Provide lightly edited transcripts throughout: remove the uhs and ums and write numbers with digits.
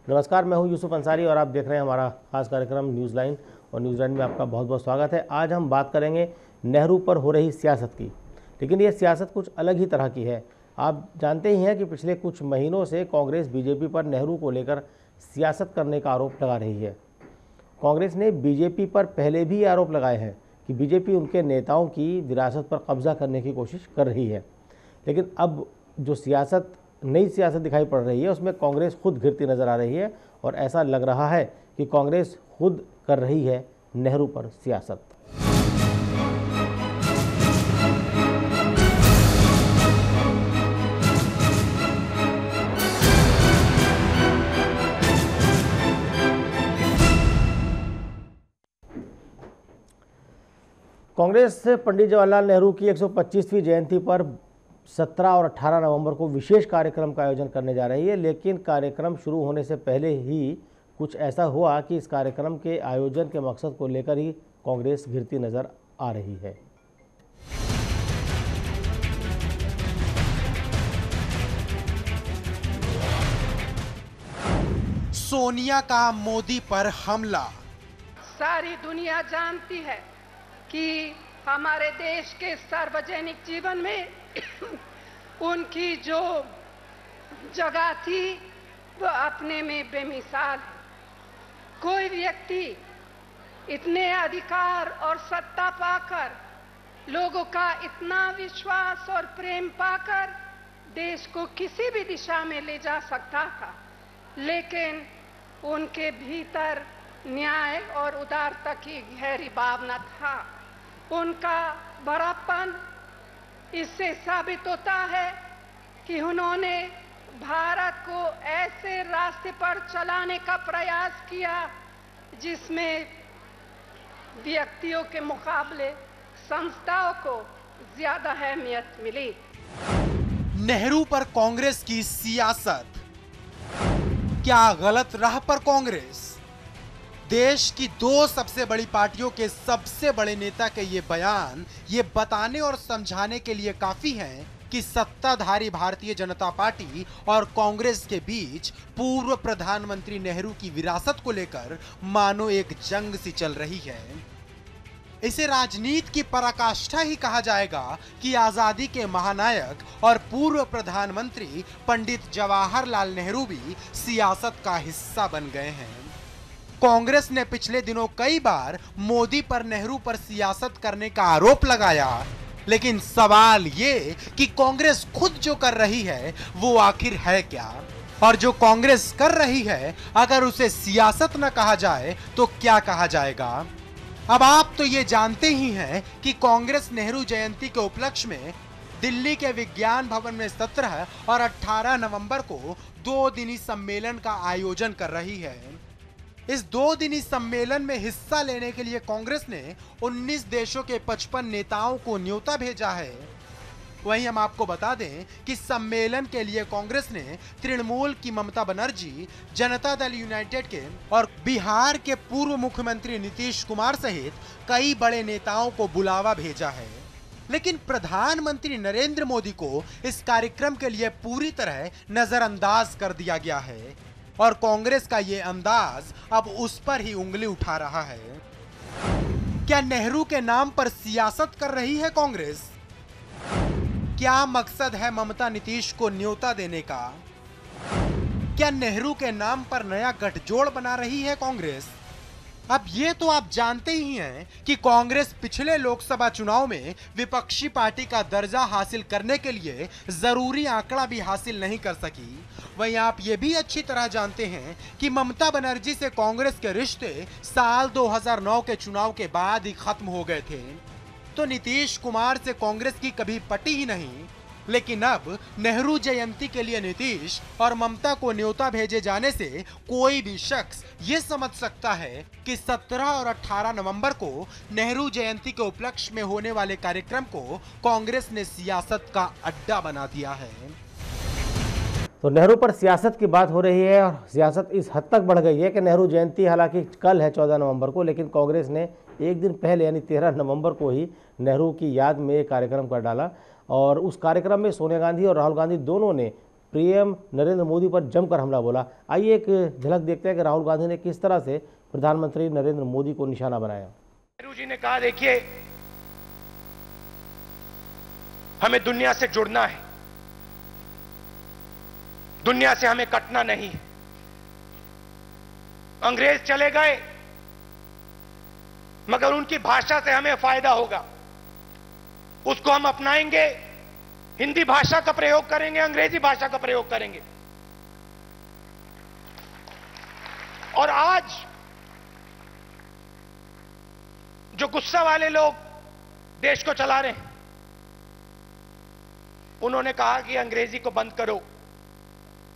नमस्कार, मैं हूं यूसुफ अंसारी और आप देख रहे हैं हमारा खास कार्यक्रम न्यूज़ लाइन। और न्यूज़ लाइन में आपका बहुत बहुत स्वागत है। आज हम बात करेंगे नेहरू पर हो रही सियासत की, लेकिन ये सियासत कुछ अलग ही तरह की है। आप जानते ही हैं कि पिछले कुछ महीनों से कांग्रेस बीजेपी पर नेहरू को लेकर सियासत करने का आरोप लगा रही है। कांग्रेस ने बीजेपी पर पहले भी आरोप लगाए हैं कि बीजेपी उनके नेताओं की विरासत पर कब्जा करने की कोशिश कर रही है, लेकिन अब जो नई सियासत दिखाई पड़ रही है उसमें कांग्रेस खुद घिरती नजर आ रही है और ऐसा लग रहा है कि कांग्रेस खुद कर रही है नेहरू पर सियासत। कांग्रेस पंडित जवाहरलाल नेहरू की 125वीं जयंती पर 17 और 18 नवंबर को विशेष कार्यक्रम का आयोजन करने जा रही है, लेकिन कार्यक्रम शुरू होने से पहले ही कुछ ऐसा हुआ कि इस कार्यक्रम के आयोजन के मकसद को लेकर ही कांग्रेस घिरती नजर आ रही है। सोनिया का मोदी पर हमला। सारी दुनिया जानती है कि हमारे देश के सार्वजनिक जीवन में उनकी जो जगह थी वो अपने में बेमिसाल है। कोई व्यक्ति इतने अधिकार और सत्ता पाकर, लोगों का इतना विश्वास और प्रेम पाकर देश को किसी भी दिशा में ले जा सकता था, लेकिन उनके भीतर न्याय और उदारता की गहरी भावना था। उनका बड़ापन इससे साबित होता है कि उन्होंने भारत को ऐसे रास्ते पर चलाने का प्रयास किया जिसमें व्यक्तियों के मुकाबले संस्थाओं को ज्यादा अहमियत मिली। नेहरू पर कांग्रेस की सियासत। क्या गलत राह पर कांग्रेस? देश की दो सबसे बड़ी पार्टियों के सबसे बड़े नेता के ये बयान ये बताने और समझाने के लिए काफी हैं कि सत्ताधारी भारतीय जनता पार्टी और कांग्रेस के बीच पूर्व प्रधानमंत्री नेहरू की विरासत को लेकर मानो एक जंग सी चल रही है। इसे राजनीति की पराकाष्ठा ही कहा जाएगा कि आजादी के महानायक और पूर्व प्रधानमंत्री पंडित जवाहरलाल नेहरू भी सियासत का हिस्सा बन गए हैं। कांग्रेस ने पिछले दिनों कई बार मोदी पर नेहरू पर सियासत करने का आरोप लगाया, लेकिन सवाल ये कि कांग्रेस खुद जो कर रही है वो आखिर है क्या? और जो कांग्रेस कर रही है अगर उसे सियासत न कहा जाए तो क्या कहा जाएगा? अब आप तो ये जानते ही हैं कि कांग्रेस नेहरू जयंती के उपलक्ष्य में दिल्ली के विज्ञान भवन में 17 और 18 नवंबर को 2 दिनी सम्मेलन का आयोजन कर रही है। इस 2 दिनी सम्मेलन में हिस्सा लेने के लिए कांग्रेस ने 19 देशों के 55 नेताओं को न्योता भेजा है। वहीं हम आपको बता दें कि सम्मेलन के लिए कांग्रेस ने तृणमूल की ममता बनर्जी, जनता दल यूनाइटेड के और बिहार के पूर्व मुख्यमंत्री नीतीश कुमार सहित कई बड़े नेताओं को बुलावा भेजा है। लेकिन प्रधानमंत्री नरेंद्र मोदी को इस कार्यक्रम के लिए पूरी तरह नजरअंदाज कर दिया गया है और कांग्रेस का ये अंदाज अब उस पर ही उंगली उठा रहा है। क्या नेहरू के नाम पर सियासत कर रही है कांग्रेस? क्या मकसद है ममता नीतीश को न्योता देने का? क्या नेहरू के नाम पर नया गठजोड़ बना रही है कांग्रेस? अब ये तो आप जानते ही हैं कि कांग्रेस पिछले लोकसभा चुनाव में विपक्षी पार्टी का दर्जा हासिल करने के लिए जरूरी आंकड़ा भी हासिल नहीं कर सकी। वहीं आप ये भी अच्छी तरह जानते हैं कि ममता बनर्जी से कांग्रेस के रिश्ते साल 2009 के चुनाव के बाद ही खत्म हो गए थे। तो नीतीश कुमार से कांग्रेस की कभी पटी ही नहीं, लेकिन अब नेहरू जयंती के लिए नीतीश और ममता को न्योता भेजे जाने से कोई भी शख्स ये समझ सकता है कि 17 और 18 नवंबर को नेहरू जयंती के उपलक्ष्य में होने वाले कार्यक्रम को कांग्रेस ने सियासत का अड्डा बना दिया है। तो नेहरू पर सियासत की बात हो रही है और सियासत इस हद तक बढ़ गई है कि नेहरू जयंती हालांकि कल है 14 नवंबर को, लेकिन कांग्रेस ने एक दिन पहले यानी 13 नवंबर को ही नेहरू की याद में एक कार्यक्रम कर डाला और उस कार्यक्रम में सोनिया गांधी और राहुल गांधी दोनों ने पीएम नरेंद्र मोदी पर जमकर हमला बोला। आइए एक झलक देखते हैं कि राहुल गांधी ने किस तरह से प्रधानमंत्री नरेंद्र मोदी को निशाना बनाया। नेहरू जी ने कहा, देखिए हमें दुनिया से जुड़ना है, दुनिया से हमें कटना नहीं है। अंग्रेज चले गए मगर उनकी भाषा से हमें फायदा होगा, उसको हम अपनाएंगे। हिंदी भाषा का प्रयोग करेंगे, अंग्रेजी भाषा का प्रयोग करेंगे। और आज जो गुस्सा वाले लोग देश को चला रहे हैं, उन्होंने कहा कि अंग्रेजी को बंद करो,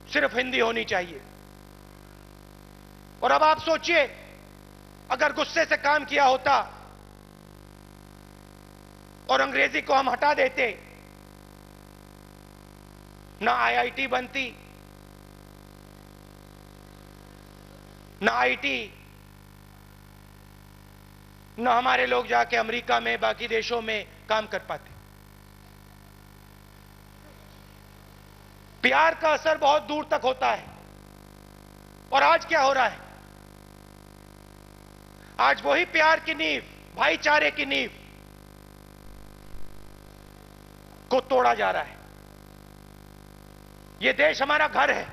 सिर्फ हिंदी होनी चाहिए। और अब आप सोचिए, अगर गुस्से से काम किया होता और अंग्रेजी को हम हटा देते, ना आईआईटी बनती, ना आईटी, ना हमारे लोग जाके अमेरिका में बाकी देशों में काम कर पाते। प्यार का असर बहुत दूर तक होता है। और आज क्या हो रहा है? आज वही प्यार की नींव, भाईचारे की नींव को तोड़ा जा रहा है। ये देश हमारा घर है।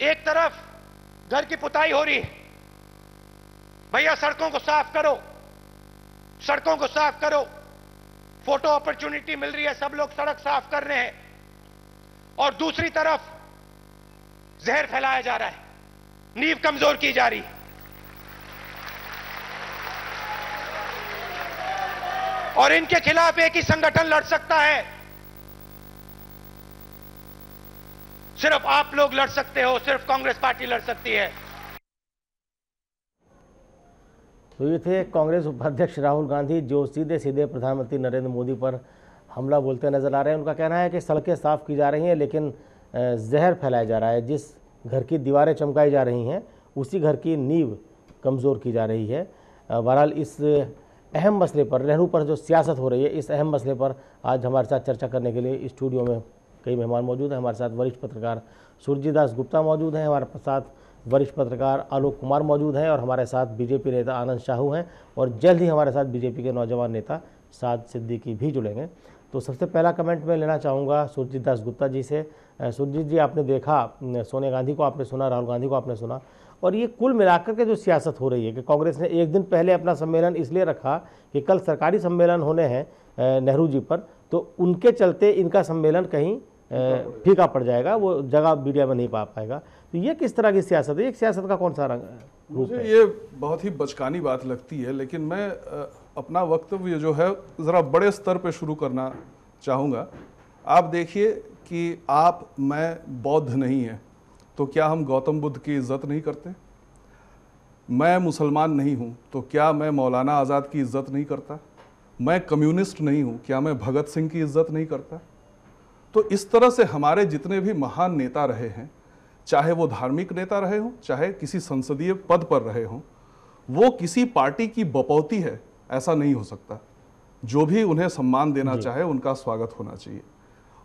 एक तरफ घर की पुताई हो रही है, भैया सड़कों को साफ करो, सड़कों को साफ करो, फोटो अपॉर्चुनिटी मिल रही है, सब लोग सड़क साफ कर रहे हैं। और दूसरी तरफ जहर फैलाया जा रहा है, नींव कमजोर की जा रही है। और इनके खिलाफ एक ही संगठन लड़ सकता है, सिर्फ आप लोग लड़ सकते हो, सिर्फ कांग्रेस पार्टी लड़ सकती है। तो ये थे कांग्रेस उपाध्यक्ष राहुल गांधी, जो सीधे सीधे प्रधानमंत्री नरेंद्र मोदी पर हमला बोलते नजर आ रहे हैं। उनका कहना है कि सड़कें साफ की जा रही हैं लेकिन जहर फैलाया जा रहा है। जिस घर की दीवारें चमकाई जा रही हैं उसी घर की नींव कमज़ोर की जा रही है। बहरहाल इस अहम मसले पर, नेहरू पर जो सियासत हो रही है, इस अहम मसले पर आज हमारे साथ चर्चा करने के लिए स्टूडियो में कई मेहमान मौजूद हैं। हमारे साथ वरिष्ठ पत्रकार सुरजीत दास गुप्ता मौजूद हैं, हमारे साथ वरिष्ठ पत्रकार आलोक कुमार मौजूद हैं और हमारे साथ बीजेपी नेता आनंद साहू हैं और जल्द ही हमारे साथ बीजेपी के नौजवान नेता साद सिद्दीकी भी जुड़ेंगे। तो सबसे पहला कमेंट मैं लेना चाहूँगा सुरजीत दास गुप्ता जी से। सुरजीत जी, आपने देखा, सोनिया गांधी को आपने सुना, राहुल गांधी को आपने सुना, और ये कुल मिलाकर के जो सियासत हो रही है कि कांग्रेस ने एक दिन पहले अपना सम्मेलन इसलिए रखा कि कल सरकारी सम्मेलन होने हैं नेहरू जी पर, तो उनके चलते इनका सम्मेलन कहीं फीका पड़ जाएगा, वो जगह मीडिया में नहीं पा पाएगा। तो ये किस तरह की सियासत है? एक सियासत का कौन सा रंग रूप है? मुझे ये बहुत ही बचकानी बात लगती है, लेकिन मैं अपना वक्तव्य जो है ज़रा बड़े स्तर पे शुरू करना चाहूँगा। आप देखिए कि आप, मैं बौद्ध नहीं है तो क्या हम गौतम बुद्ध की इज़्ज़त नहीं करते? मैं मुसलमान नहीं हूँ तो क्या मैं मौलाना आज़ाद की इज़्ज़त नहीं करता? मैं कम्युनिस्ट नहीं हूँ, क्या मैं भगत सिंह की इज़्ज़त नहीं करता? तो इस तरह से हमारे जितने भी महान नेता रहे हैं, चाहे वो धार्मिक नेता रहे हों, चाहे किसी संसदीय पद पर रहे हों, वो किसी पार्टी की बपौती है ऐसा नहीं हो सकता। जो भी उन्हें सम्मान देना चाहे उनका स्वागत होना चाहिए।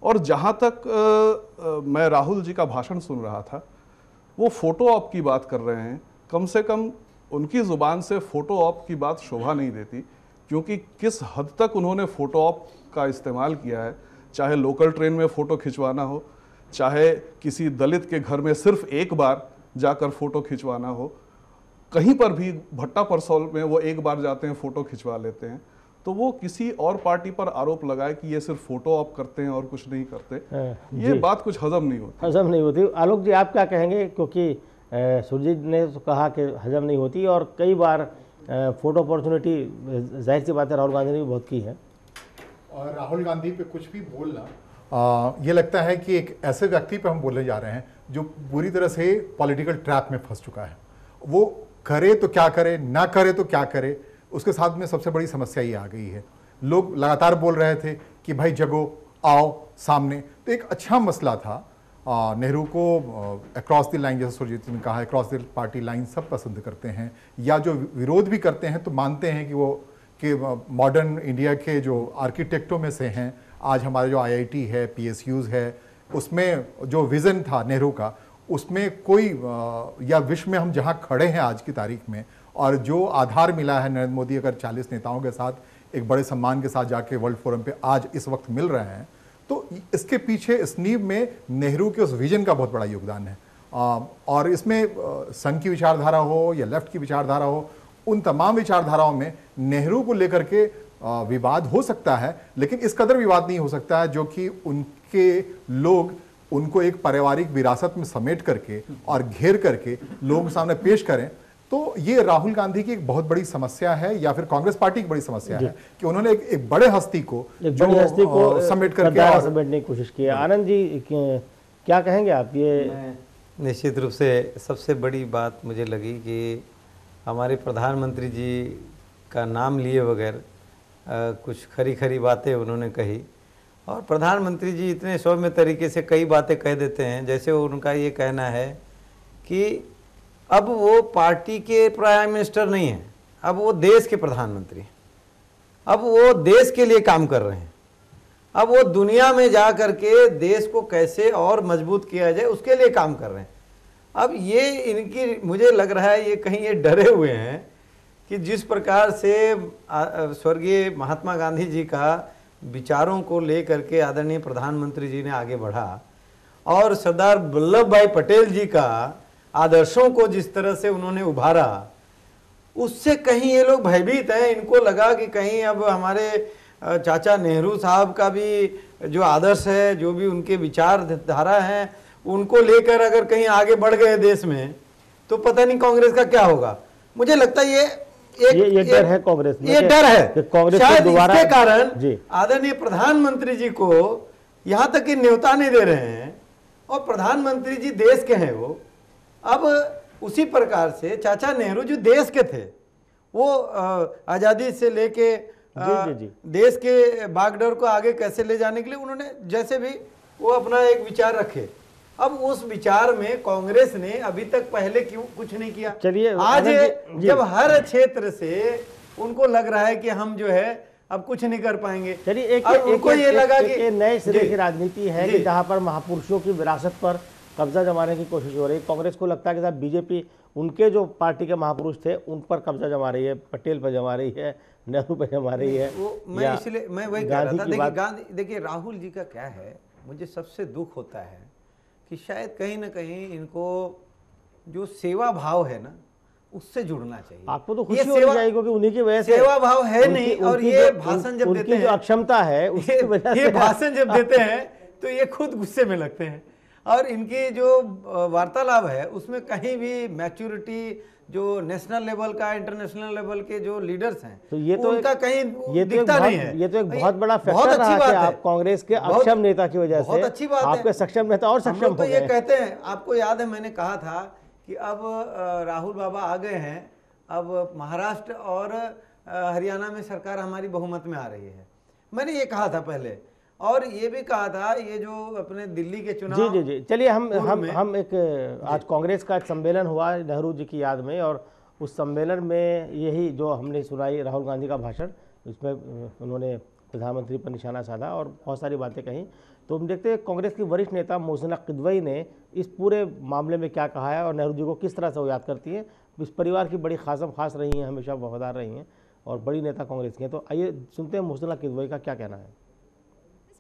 और जहाँ तक मैं राहुल जी का भाषण सुन रहा था, वो फोटो ऑप की बात कर रहे हैं। कम से कम उनकी ज़ुबान से फोटो ऑप की बात शोभा नहीं देती, क्योंकि किस हद तक उन्होंने फोटो ऑप का इस्तेमाल किया है, चाहे लोकल ट्रेन में फ़ोटो खिंचवाना हो, चाहे किसी दलित के घर में सिर्फ एक बार जाकर फ़ोटो खिंचवाना हो, कहीं पर भी भट्टा परसौल में वो एक बार जाते हैं, फ़ोटो खिंचवा लेते हैं। तो वो किसी और पार्टी पर आरोप लगाए कि ये सिर्फ फोटो ऑप करते हैं और कुछ नहीं करते, ये बात कुछ हजम नहीं होती। हजम नहीं होती। आलोक जी, आप क्या कहेंगे? क्योंकि सुरजीत ने तो कहा कि हजम नहीं होती और कई बार फोटो अपॉर्चुनिटी जाहिर सी बात है राहुल गांधी ने भी बहुत की है। और राहुल गांधी पे कुछ भी बोलना, ये लगता है कि एक ऐसे व्यक्ति पे हम बोलने जा रहे हैं जो पूरी तरह से पॉलिटिकल ट्रैप में फंस चुका है। वो करे तो क्या करे, ना करे तो क्या करे, उसके साथ में सबसे बड़ी समस्या ये आ गई है। लोग लगातार बोल रहे थे कि भाई जगो, आओ सामने। तो एक अच्छा मसला था। नेहरू को अक्रॉस द लाइन, जैसे सुरजीत ने कहा, अक्रॉस द पार्टी लाइन सब पसंद करते हैं, या जो विरोध भी करते हैं तो मानते हैं कि वो कि मॉडर्न इंडिया के जो आर्किटेक्टों में से हैं। आज हमारे जो IIT है, PSUs है, उसमें जो विजन था नेहरू का, उसमें कोई या विश्व में हम जहाँ खड़े हैं आज की तारीख में, और जो आधार मिला है नरेंद्र मोदी अगर 40 नेताओं के साथ एक बड़े सम्मान के साथ जाके वर्ल्ड फोरम पे आज इस वक्त मिल रहे हैं, तो इसके पीछे इस नींव में नेहरू के उस विजन का बहुत बड़ा योगदान है। और इसमें संघ की विचारधारा हो या लेफ्ट की विचारधारा हो, उन तमाम विचारधाराओं में नेहरू को लेकर के विवाद हो सकता है, लेकिन इस कदर विवाद नहीं हो सकता है जो कि उनके लोग उनको एक पारिवारिक विरासत में समेट करके और घेर करके लोगों के सामने पेश करें। तो ये राहुल गांधी की एक बहुत बड़ी समस्या है, या फिर कांग्रेस पार्टी की बड़ी समस्या है कि उन्होंने एक बड़े हस्ती को समेट करके समेटने की कोशिश की है। आनंद जी क्या कहेंगे आप? ये निश्चित रूप से सबसे बड़ी बात मुझे लगी कि हमारे प्रधानमंत्री जी का नाम लिए बगैर कुछ खरी खरी बातें उन्होंने कही, और प्रधानमंत्री जी इतने सौम्य तरीके से कई बातें कह देते हैं, जैसे उनका ये कहना है कि अब वो पार्टी के प्राइम मिनिस्टर नहीं हैं, अब वो देश के प्रधानमंत्री हैं, अब वो देश के लिए काम कर रहे हैं, अब वो दुनिया में जा करके देश को कैसे और मजबूत किया जाए उसके लिए काम कर रहे हैं। अब ये इनकी, मुझे लग रहा है ये कहीं ये डरे हुए हैं कि जिस प्रकार से स्वर्गीय महात्मा गांधी जी का विचारों को लेकर के आदरणीय प्रधानमंत्री जी ने आगे बढ़ा, और सरदार वल्लभ भाई पटेल जी का आदर्शों को जिस तरह से उन्होंने उभारा, उससे कहीं ये लोग भयभीत हैं। इनको लगा कि कहीं अब हमारे चाचा नेहरू साहब का भी जो आदर्श है, जो भी उनके विचारधारा है, उनको लेकर अगर कहीं आगे बढ़ गए देश में, तो पता नहीं कांग्रेस का क्या होगा। मुझे लगता है ये डर है कांग्रेस में, ये डर है कांग्रेस शायद दोबारा इसके कारण आदरणीय प्रधानमंत्री जी को यहाँ तक कि न्योता नहीं दे रहे हैं, और प्रधानमंत्री जी देश के हैं वो। अब उसी प्रकार से चाचा नेहरू जो देश के थे, वो आज़ादी से लेके देश के बागडोर को आगे कैसे ले जाने के लिए उन्होंने जैसे भी वो अपना एक विचार रखे। अब उस विचार में कांग्रेस ने अभी तक पहले क्यों कुछ नहीं किया? चलिए आज जब हर क्षेत्र से उनको लग रहा है कि हम जो है अब कुछ नहीं कर पाएंगे, चलिए उनको ये लगा कि नए सिरे की राजनीति है कि जहां पर महापुरुषों की विरासत पर कब्जा जमाने की कोशिश हो रही है। कांग्रेस को लगता है कि साहब बीजेपी उनके जो पार्टी के महापुरुष थे उन पर कब्जा जमा रही है, पटेल पर जमा रही है, नेहरू पर जमा रही है। मैं इसलिए मैं वही कह रहा था, देखिए राहुल जी का क्या है, मुझे सबसे दुख होता है कि शायद कहीं ना कहीं इनको जो सेवा भाव है ना, उससे जुड़ना चाहिए। आपको तो खुशी होनी चाहिए क्योंकि उन्हीं की वजह से सेवा भाव है नहीं, और ये भाषण जब देते हैं, जो अक्षमता है उसकी वजह से ये भाषण जब देते हैं तो ये खुद गुस्से में लगते हैं, और इनकी जो वार्तालाप है उसमें कहीं भी मैच्योरिटी जो नेशनल लेवल का, इंटरनेशनल लेवल के जो लीडर्स हैं, तो ये तो उनका कहीं दिखता नहीं है। ये तो एक बहुत बड़ा फैक्टर रहा कि आप कांग्रेस के अक्षम नेता की वजह से, बहुत अच्छी बात है, आपके सक्षम नेता और सक्षम हो गए। तो ये कहते हैं, आपको याद है मैंने कहा था कि अब राहुल बाबा आ गए हैं, अब महाराष्ट्र और हरियाणा में सरकार हमारी बहुमत में आ रही है। मैंने ये कहा था पहले, और ये भी कहा था ये जो अपने दिल्ली के चुनाव। जी चलिए हम एक आज कांग्रेस का एक सम्मेलन हुआ नेहरू जी की याद में, और उस सम्मेलन में यही जो हमने सुनाई राहुल गांधी का भाषण, उसमें उन्होंने प्रधानमंत्री पर निशाना साधा और बहुत सारी बातें कहीं। तो हम देखते हैं कांग्रेस की वरिष्ठ नेता मोहसिना किदवई ने इस पूरे मामले में क्या कहा है और नेहरू जी को किस तरह से वो याद करती हैं। इस परिवार की बड़ी खास रही हैं, हमेशा वफादार रही हैं और बड़ी नेता कांग्रेस की हैं। तो आइए सुनते हैं मोहसिना किदवई का क्या कहना है।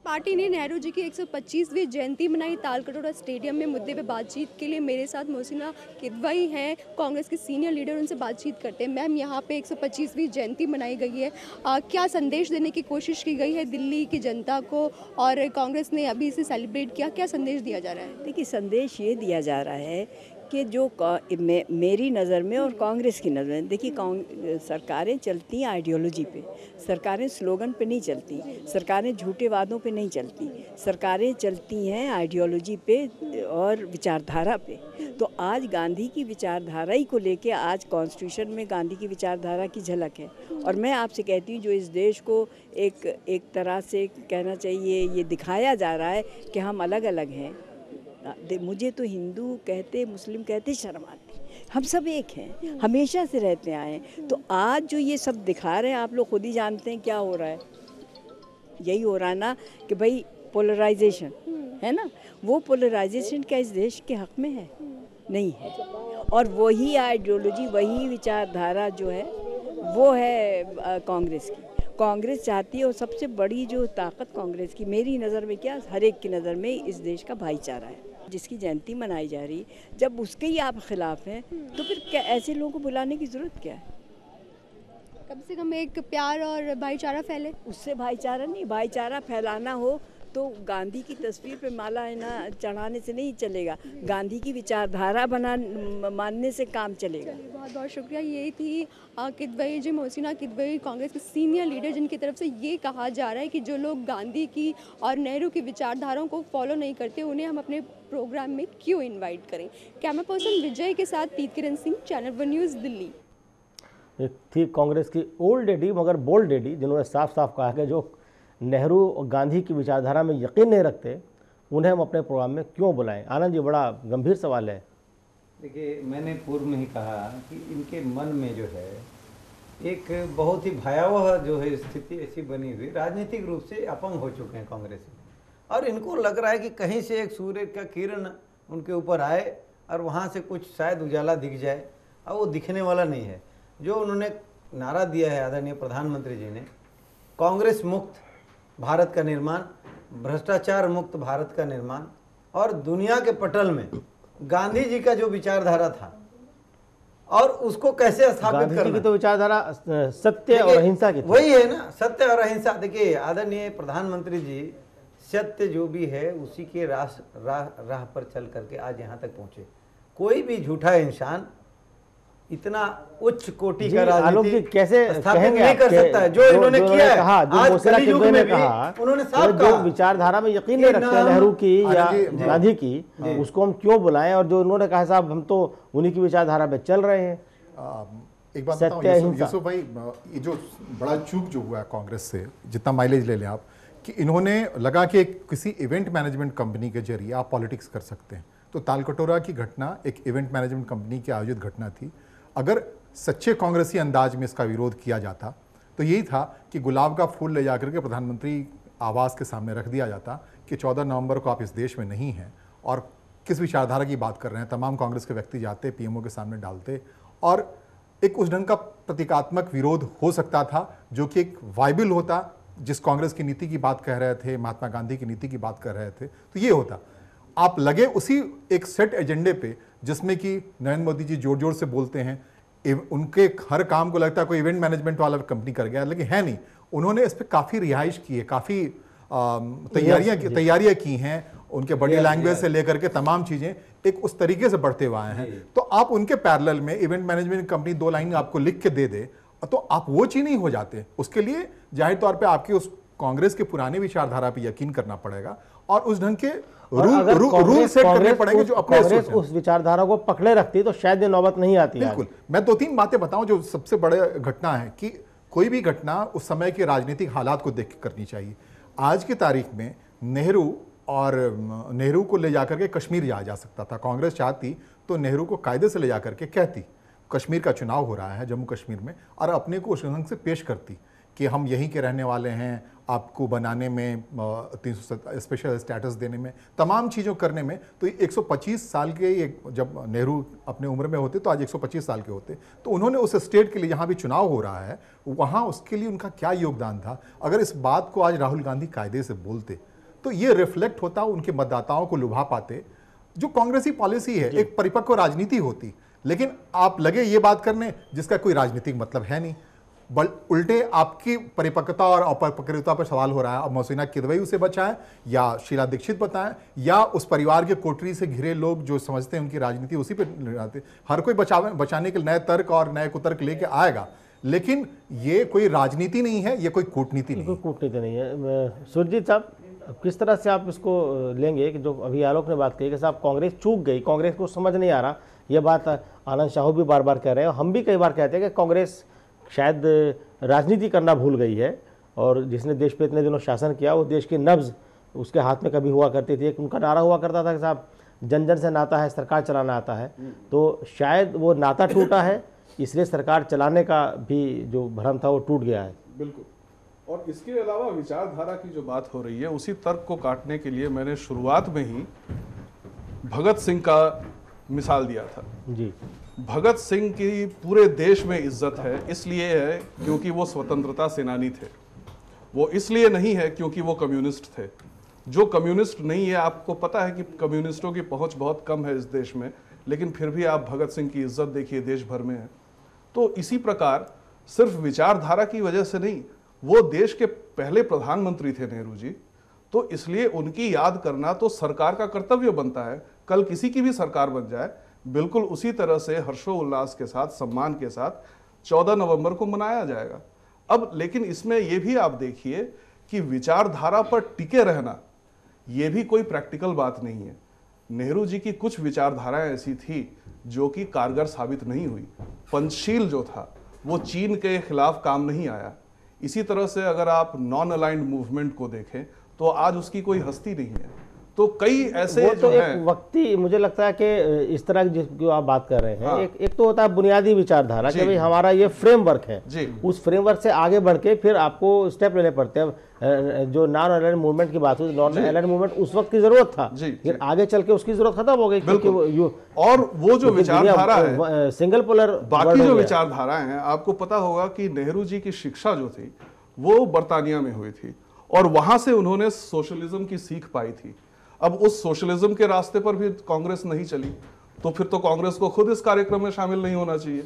पार्टी ने नेहरू जी की 125वीं जयंती मनाई तालकटोरा स्टेडियम में। मुद्दे पे बातचीत के लिए मेरे साथ मोहसिना किदवई हैं, कांग्रेस के सीनियर लीडर, उनसे बातचीत करते हैं। मैम, यहाँ पे 125वीं जयंती मनाई गई है, क्या संदेश देने की कोशिश की गई है दिल्ली की जनता को, और कांग्रेस ने अभी इसे सेलिब्रेट किया, क्या संदेश दिया जा रहा है? देखिए, संदेश ये दिया जा रहा है कि जो मेरी नज़र में और कांग्रेस की नज़र में, देखिए सरकारें चलती हैं आइडियोलॉजी पे, सरकारें स्लोगन पे नहीं चलती, सरकारें झूठे वादों पे नहीं चलती, सरकारें चलती हैं आइडियोलॉजी पे और विचारधारा पे। तो आज गांधी की विचारधारा ही को लेके आज कॉन्स्टिट्यूशन में गांधी की विचारधारा की झलक है। और मैं आपसे कहती हूँ जो इस देश को एक तरह से कहना चाहिए ये दिखाया जा रहा है कि हम अलग अलग हैं। मुझे तो हिंदू कहते, मुस्लिम कहते शर्म आती, हम सब एक हैं, हमेशा से रहते आए हैं। तो आज जो ये सब दिखा रहे हैं, आप लोग खुद ही जानते हैं क्या हो रहा है। यही हो रहा है ना कि भाई पोलराइजेशन, है ना। वो पोलराइजेशन क्या इस देश के हक में है? नहीं है। और वही आइडियोलॉजी, वही विचारधारा जो है वो है कांग्रेस की। कांग्रेस चाहती है, और सबसे बड़ी जो ताकत कांग्रेस की मेरी नज़र में, क्या हर एक की नज़र में, इस देश का भाईचारा है। जिसकी जयंती मनाई जा रही, जब उसके ही आप खिलाफ हैं तो फिर क्या ऐसे लोगों को बुलाने की ज़रूरत क्या है? कम से कम एक प्यार और भाईचारा फैले। उससे भाईचारा नहीं, भाईचारा फैलाना हो तो गांधी की तस्वीर पे माला है ना चढ़ाने से नहीं चलेगा, गांधी की विचारधारा मानने से काम चलेगा। बहुत बहुत शुक्रिया। यही थी किदवई जी, मोहसिना किदवई, कांग्रेस के सीनियर लीडर, जिनकी तरफ से ये कहा जा रहा है कि जो लोग गांधी की और नेहरू की विचारधाराओं को फॉलो नहीं करते, उन्हें हम अपने प्रोग्राम में क्यों इन्वाइट करें। कैमरा पर्सन विजय के साथ प्रीत किरण सिंह, चैनल 1 न्यूज़, दिल्ली। थी कांग्रेस की ओल्ड लेडी मगर बोल्ड लेडी, जिन्होंने साफ साफ कहा कि जो नेहरू और गांधी की विचारधारा में यकीन नहीं रखते, उन्हें हम अपने प्रोग्राम में क्यों बुलाएं। आनंद जी, बड़ा गंभीर सवाल है। देखिए, मैंने पूर्व में ही कहा कि इनके मन में जो है एक बहुत ही भयावह जो है स्थिति ऐसी बनी हुई, राजनीतिक रूप से अपंग हो चुके हैं कांग्रेस में, और इनको लग रहा है कि कहीं से एक सूर्य का किरण उनके ऊपर आए और वहाँ से कुछ शायद उजाला दिख जाए, और वो दिखने वाला नहीं है। जो उन्होंने नारा दिया है आदरणीय प्रधानमंत्री जी ने, कांग्रेस मुक्त भारत का निर्माण, भ्रष्टाचार मुक्त भारत का निर्माण, और दुनिया के पटल में गांधी जी का जो विचारधारा था और उसको कैसे स्थापित करना। की तो विचारधारा सत्य और अहिंसा की थी। वही है ना, सत्य और अहिंसा। देखिए, आदरणीय प्रधानमंत्री जी सत्य जो भी है उसी के राह पर चल करके आज यहाँ तक पहुँचे। कोई भी झूठा इंसान इतना उच्च कोटि का राजनीति कैसे स्थापित नहीं कर सकता है जो इन्होंने किया है। आज कलयुग में भी उन्होंने साफ कहा, जो विचारधारा में यकीन नहीं रखते नेहरू की या गांधी की, उसको हम क्यों बुलाएं। और जो उन्होंने कहा, साहब हम तो उन्हीं की विचारधारा पे चल रहे हैं। एक बात बताऊं यूसुफ भाई, ये जो बड़ा चूक जो हुआ है कांग्रेस से, जितना माइलेज ले लें आप, कि इन्होंने लगा कि किसी इवेंट मैनेजमेंट कंपनी के जरिए आप पॉलिटिक्स कर सकते हैं। तो तालकटोरा की घटना एक इवेंट मैनेजमेंट कंपनी की आयोजित घटना थी। अगर सच्चे कांग्रेसी अंदाज में इसका विरोध किया जाता तो यही था कि गुलाब का फूल ले जाकर के प्रधानमंत्री आवास के सामने रख दिया जाता कि 14 नवंबर को आप इस देश में नहीं हैं और किस विचारधारा की बात कर रहे हैं। तमाम कांग्रेस के व्यक्ति जाते, पीएमओ के सामने डालते, और एक उस ढंग का प्रतीकात्मक विरोध हो सकता था जो कि एक वाइबल होता। जिस कांग्रेस की नीति की बात कह रहे थे, महात्मा गांधी की नीति की बात कर रहे थे, तो ये होता। आप लगे उसी एक सेट एजेंडे पे जिसमें कि नरेंद्र मोदी जी जोर जोर से बोलते हैं, उनके हर काम को लगता है कोई इवेंट मैनेजमेंट वाला कंपनी कर गया, लेकिन है नहीं। उन्होंने इस पर काफ़ी रिहाइश की है, काफ़ी तैयारियां की हैं। उनके बॉडी लैंग्वेज से लेकर के तमाम चीज़ें एक उस तरीके से बढ़ते हुए आए हैं। तो आप उनके पैरेलल में इवेंट मैनेजमेंट कंपनी 2 लाइन आपको लिख के दे दे तो आप वो चीज़ नहीं हो जाते। उसके लिए जाहिर तौर पर आपकी उस कांग्रेस के पुराने विचारधारा पर यकीन करना पड़ेगा और उस ढंग के रूल सेट करने पड़ेंगे जो अपने कांग्रेस उस विचारधारा को पकड़े रखती तो शायद ये नौबत नहीं आती। बिल्कुल। मैं 2-3 बातें बताऊं जो सबसे बड़े घटना है कि कोई भी घटना उस समय के राजनीतिक हालात को देख के करनी चाहिए। आज की तारीख में नेहरू को ले जाकर के कश्मीर जाया जा सकता था। कांग्रेस चाहती तो नेहरू को कायदे से ले जाकर के कहती कश्मीर का चुनाव हो रहा है जम्मू कश्मीर में, और अपने को उस ढंग से पेश करती कि हम यहीं के रहने वाले हैं, आपको बनाने में 300 स्पेशल स्टेटस देने में, तमाम चीज़ों करने में। तो 125 साल के जब नेहरू अपने उम्र में होते तो आज 125 साल के होते, तो उन्होंने उस स्टेट के लिए जहाँ भी चुनाव हो रहा है वहाँ उसके लिए उनका क्या योगदान था। अगर इस बात को आज राहुल गांधी कायदे से बोलते तो ये रिफ्लेक्ट होता, उनके मतदाताओं को लुभा पाते। जो कांग्रेसी पॉलिसी है एक परिपक्व राजनीति होती, लेकिन आप लगे ये बात करने जिसका कोई राजनीतिक मतलब है नहीं, उल्टे आपकी परिपक्वता और अपरिपक्वता पर सवाल हो रहा है। अब मोहसिना किदवई उसे बचाएं या शीला दीक्षित बताएं या उस परिवार के कोठरी से घिरे लोग जो समझते हैं उनकी राजनीति उसी पे आते। हर कोई बचाने के नए तर्क और नए कुतर्क लेके आएगा, लेकिन ये कोई राजनीति नहीं है, ये कोई कूटनीति नहीं है। कूटनीति नहीं है। सुरजीत साहब, किस तरह से आप इसको लेंगे कि जो अभी आलोक ने बात कही कि साहब कांग्रेस चूक गई, कांग्रेस को समझ नहीं आ रहा। यह बात आनंद साहू भी बार बार कह रहे हैं, हम भी कई बार कहते हैं कि कांग्रेस शायद राजनीति करना भूल गई है, और जिसने देश पे इतने दिनों शासन किया वो देश की नब्ज उसके हाथ में कभी हुआ करती थी। एक उनका नारा हुआ करता था कि साहब जन जन से नाता है, सरकार चलाना आता है। तो शायद वो नाता टूटा है, इसलिए सरकार चलाने का भी जो भ्रम था वो टूट गया है। बिल्कुल। और इसके अलावा विचारधारा की जो बात हो रही है, उसी तर्क को काटने के लिए मैंने शुरुआत में ही भगत सिंह का मिसाल दिया था जी। भगत सिंह की पूरे देश में इज्जत है, इसलिए है क्योंकि वो स्वतंत्रता सेनानी थे। वो इसलिए नहीं है क्योंकि वो कम्युनिस्ट थे। जो कम्युनिस्ट नहीं है, आपको पता है कि कम्युनिस्टों की पहुंच बहुत कम है इस देश में, लेकिन फिर भी आप भगत सिंह की इज्जत देखिए देश भर में है। तो इसी प्रकार सिर्फ विचारधारा की वजह से नहीं, वो देश के पहले प्रधानमंत्री थे नेहरू जी, तो इसलिए उनकी याद करना तो सरकार का कर्तव्य बनता है। कल किसी की भी सरकार बन जाए, बिल्कुल उसी तरह से हर्षोल्लास के साथ, सम्मान के साथ 14 नवंबर को मनाया जाएगा। अब लेकिन इसमें यह भी आप देखिए कि विचारधारा पर टिके रहना यह भी कोई प्रैक्टिकल बात नहीं है। नेहरू जी की कुछ विचारधाराएं ऐसी थी जो कि कारगर साबित नहीं हुई। पंचशील जो था वो चीन के खिलाफ काम नहीं आया। इसी तरह से अगर आप नॉन अलाइंड मूवमेंट को देखें तो आज उसकी कोई हस्ती नहीं है। तो कई ऐसे वो जो तो हैं, एक वक्ती, मुझे लगता है कि इस तरह की जिसकी आप बात कर रहे हैं, हाँ। एक तो होता है बुनियादी विचारधारा कि भाई हमारा ये फ्रेमवर्क है जी। उस फ्रेमवर्क से आगे बढ़ के फिर आपको स्टेप लेने पड़ते हैं। जो नॉन अलाइंड मूवमेंट की बात हुई, नॉन अलाइंड मूवमेंट उस वक्त की जरूरत था, फिर आगे चल के उसकी जरूरत खत्म हो गई क्योंकि और वो जो विचारधारा है सिंगल पोलर, बाकी जो विचारधाराएं हैं, आपको पता होगा कि नेहरू जी की शिक्षा जो थी वो बर्तानिया में हुई थी और वहां से उन्होंने सोशलिज्म की सीख पाई थी। अब उस सोशलिज्म के रास्ते पर भी कांग्रेस नहीं चली, तो फिर तो कांग्रेस को खुद इस कार्यक्रम में शामिल नहीं होना चाहिए,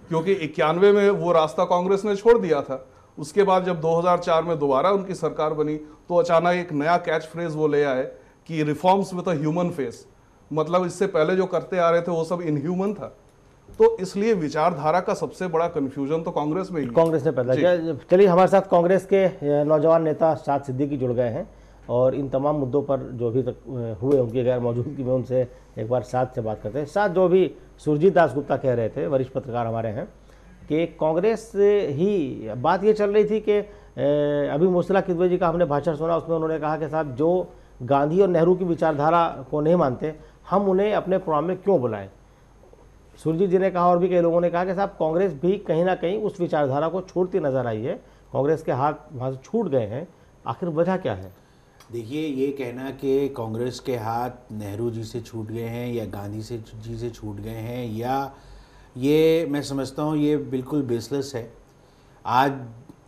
क्योंकि 91 में वो रास्ता कांग्रेस ने छोड़ दिया था। उसके बाद जब 2004 में दोबारा उनकी सरकार बनी तो अचानक एक नया कैच फ्रेज वो ले आए कि reforms with a human face, मतलब इससे पहले जो करते आ रहे थे वो सब इनह्यूमन था। तो इसलिए विचारधारा का सबसे बड़ा कंफ्यूजन तो कांग्रेस में ही, कांग्रेस ने पैदा किया। चलिए, हमारे साथ कांग्रेस के नौजवान नेता शाद सिद्दीकी जुड़ गए हैं और इन तमाम मुद्दों पर जो अभी तक हुए उनकी गैर मौजूदगी में उनसे एक बार शाद से बात करते हैं। शाद, जो भी सुरजीत दासगुप्ता कह रहे थे, वरिष्ठ पत्रकार हमारे हैं, कि कांग्रेस ही बात ये चल रही थी कि अभी मुर्सला किदवई जी का हमने भाषण सुना, उसमें उन्होंने कहा कि साहब जो गांधी और नेहरू की विचारधारा को नहीं मानते, हम उन्हें अपने प्रोग्राम में क्यों बुलाएं। सुरजीत जी ने कहा और भी कई लोगों ने कहा कि साहब कांग्रेस भी कहीं ना कहीं उस विचारधारा को छोड़ती नजर आई है, कांग्रेस के हाथ वहाँ से छूट गए हैं, आखिर वजह क्या है? देखिए, ये कहना कि कांग्रेस के हाथ नेहरू जी से छूट गए हैं या गांधी जी से छूट गए हैं, या ये मैं समझता हूँ ये बिल्कुल बेसलेस है। आज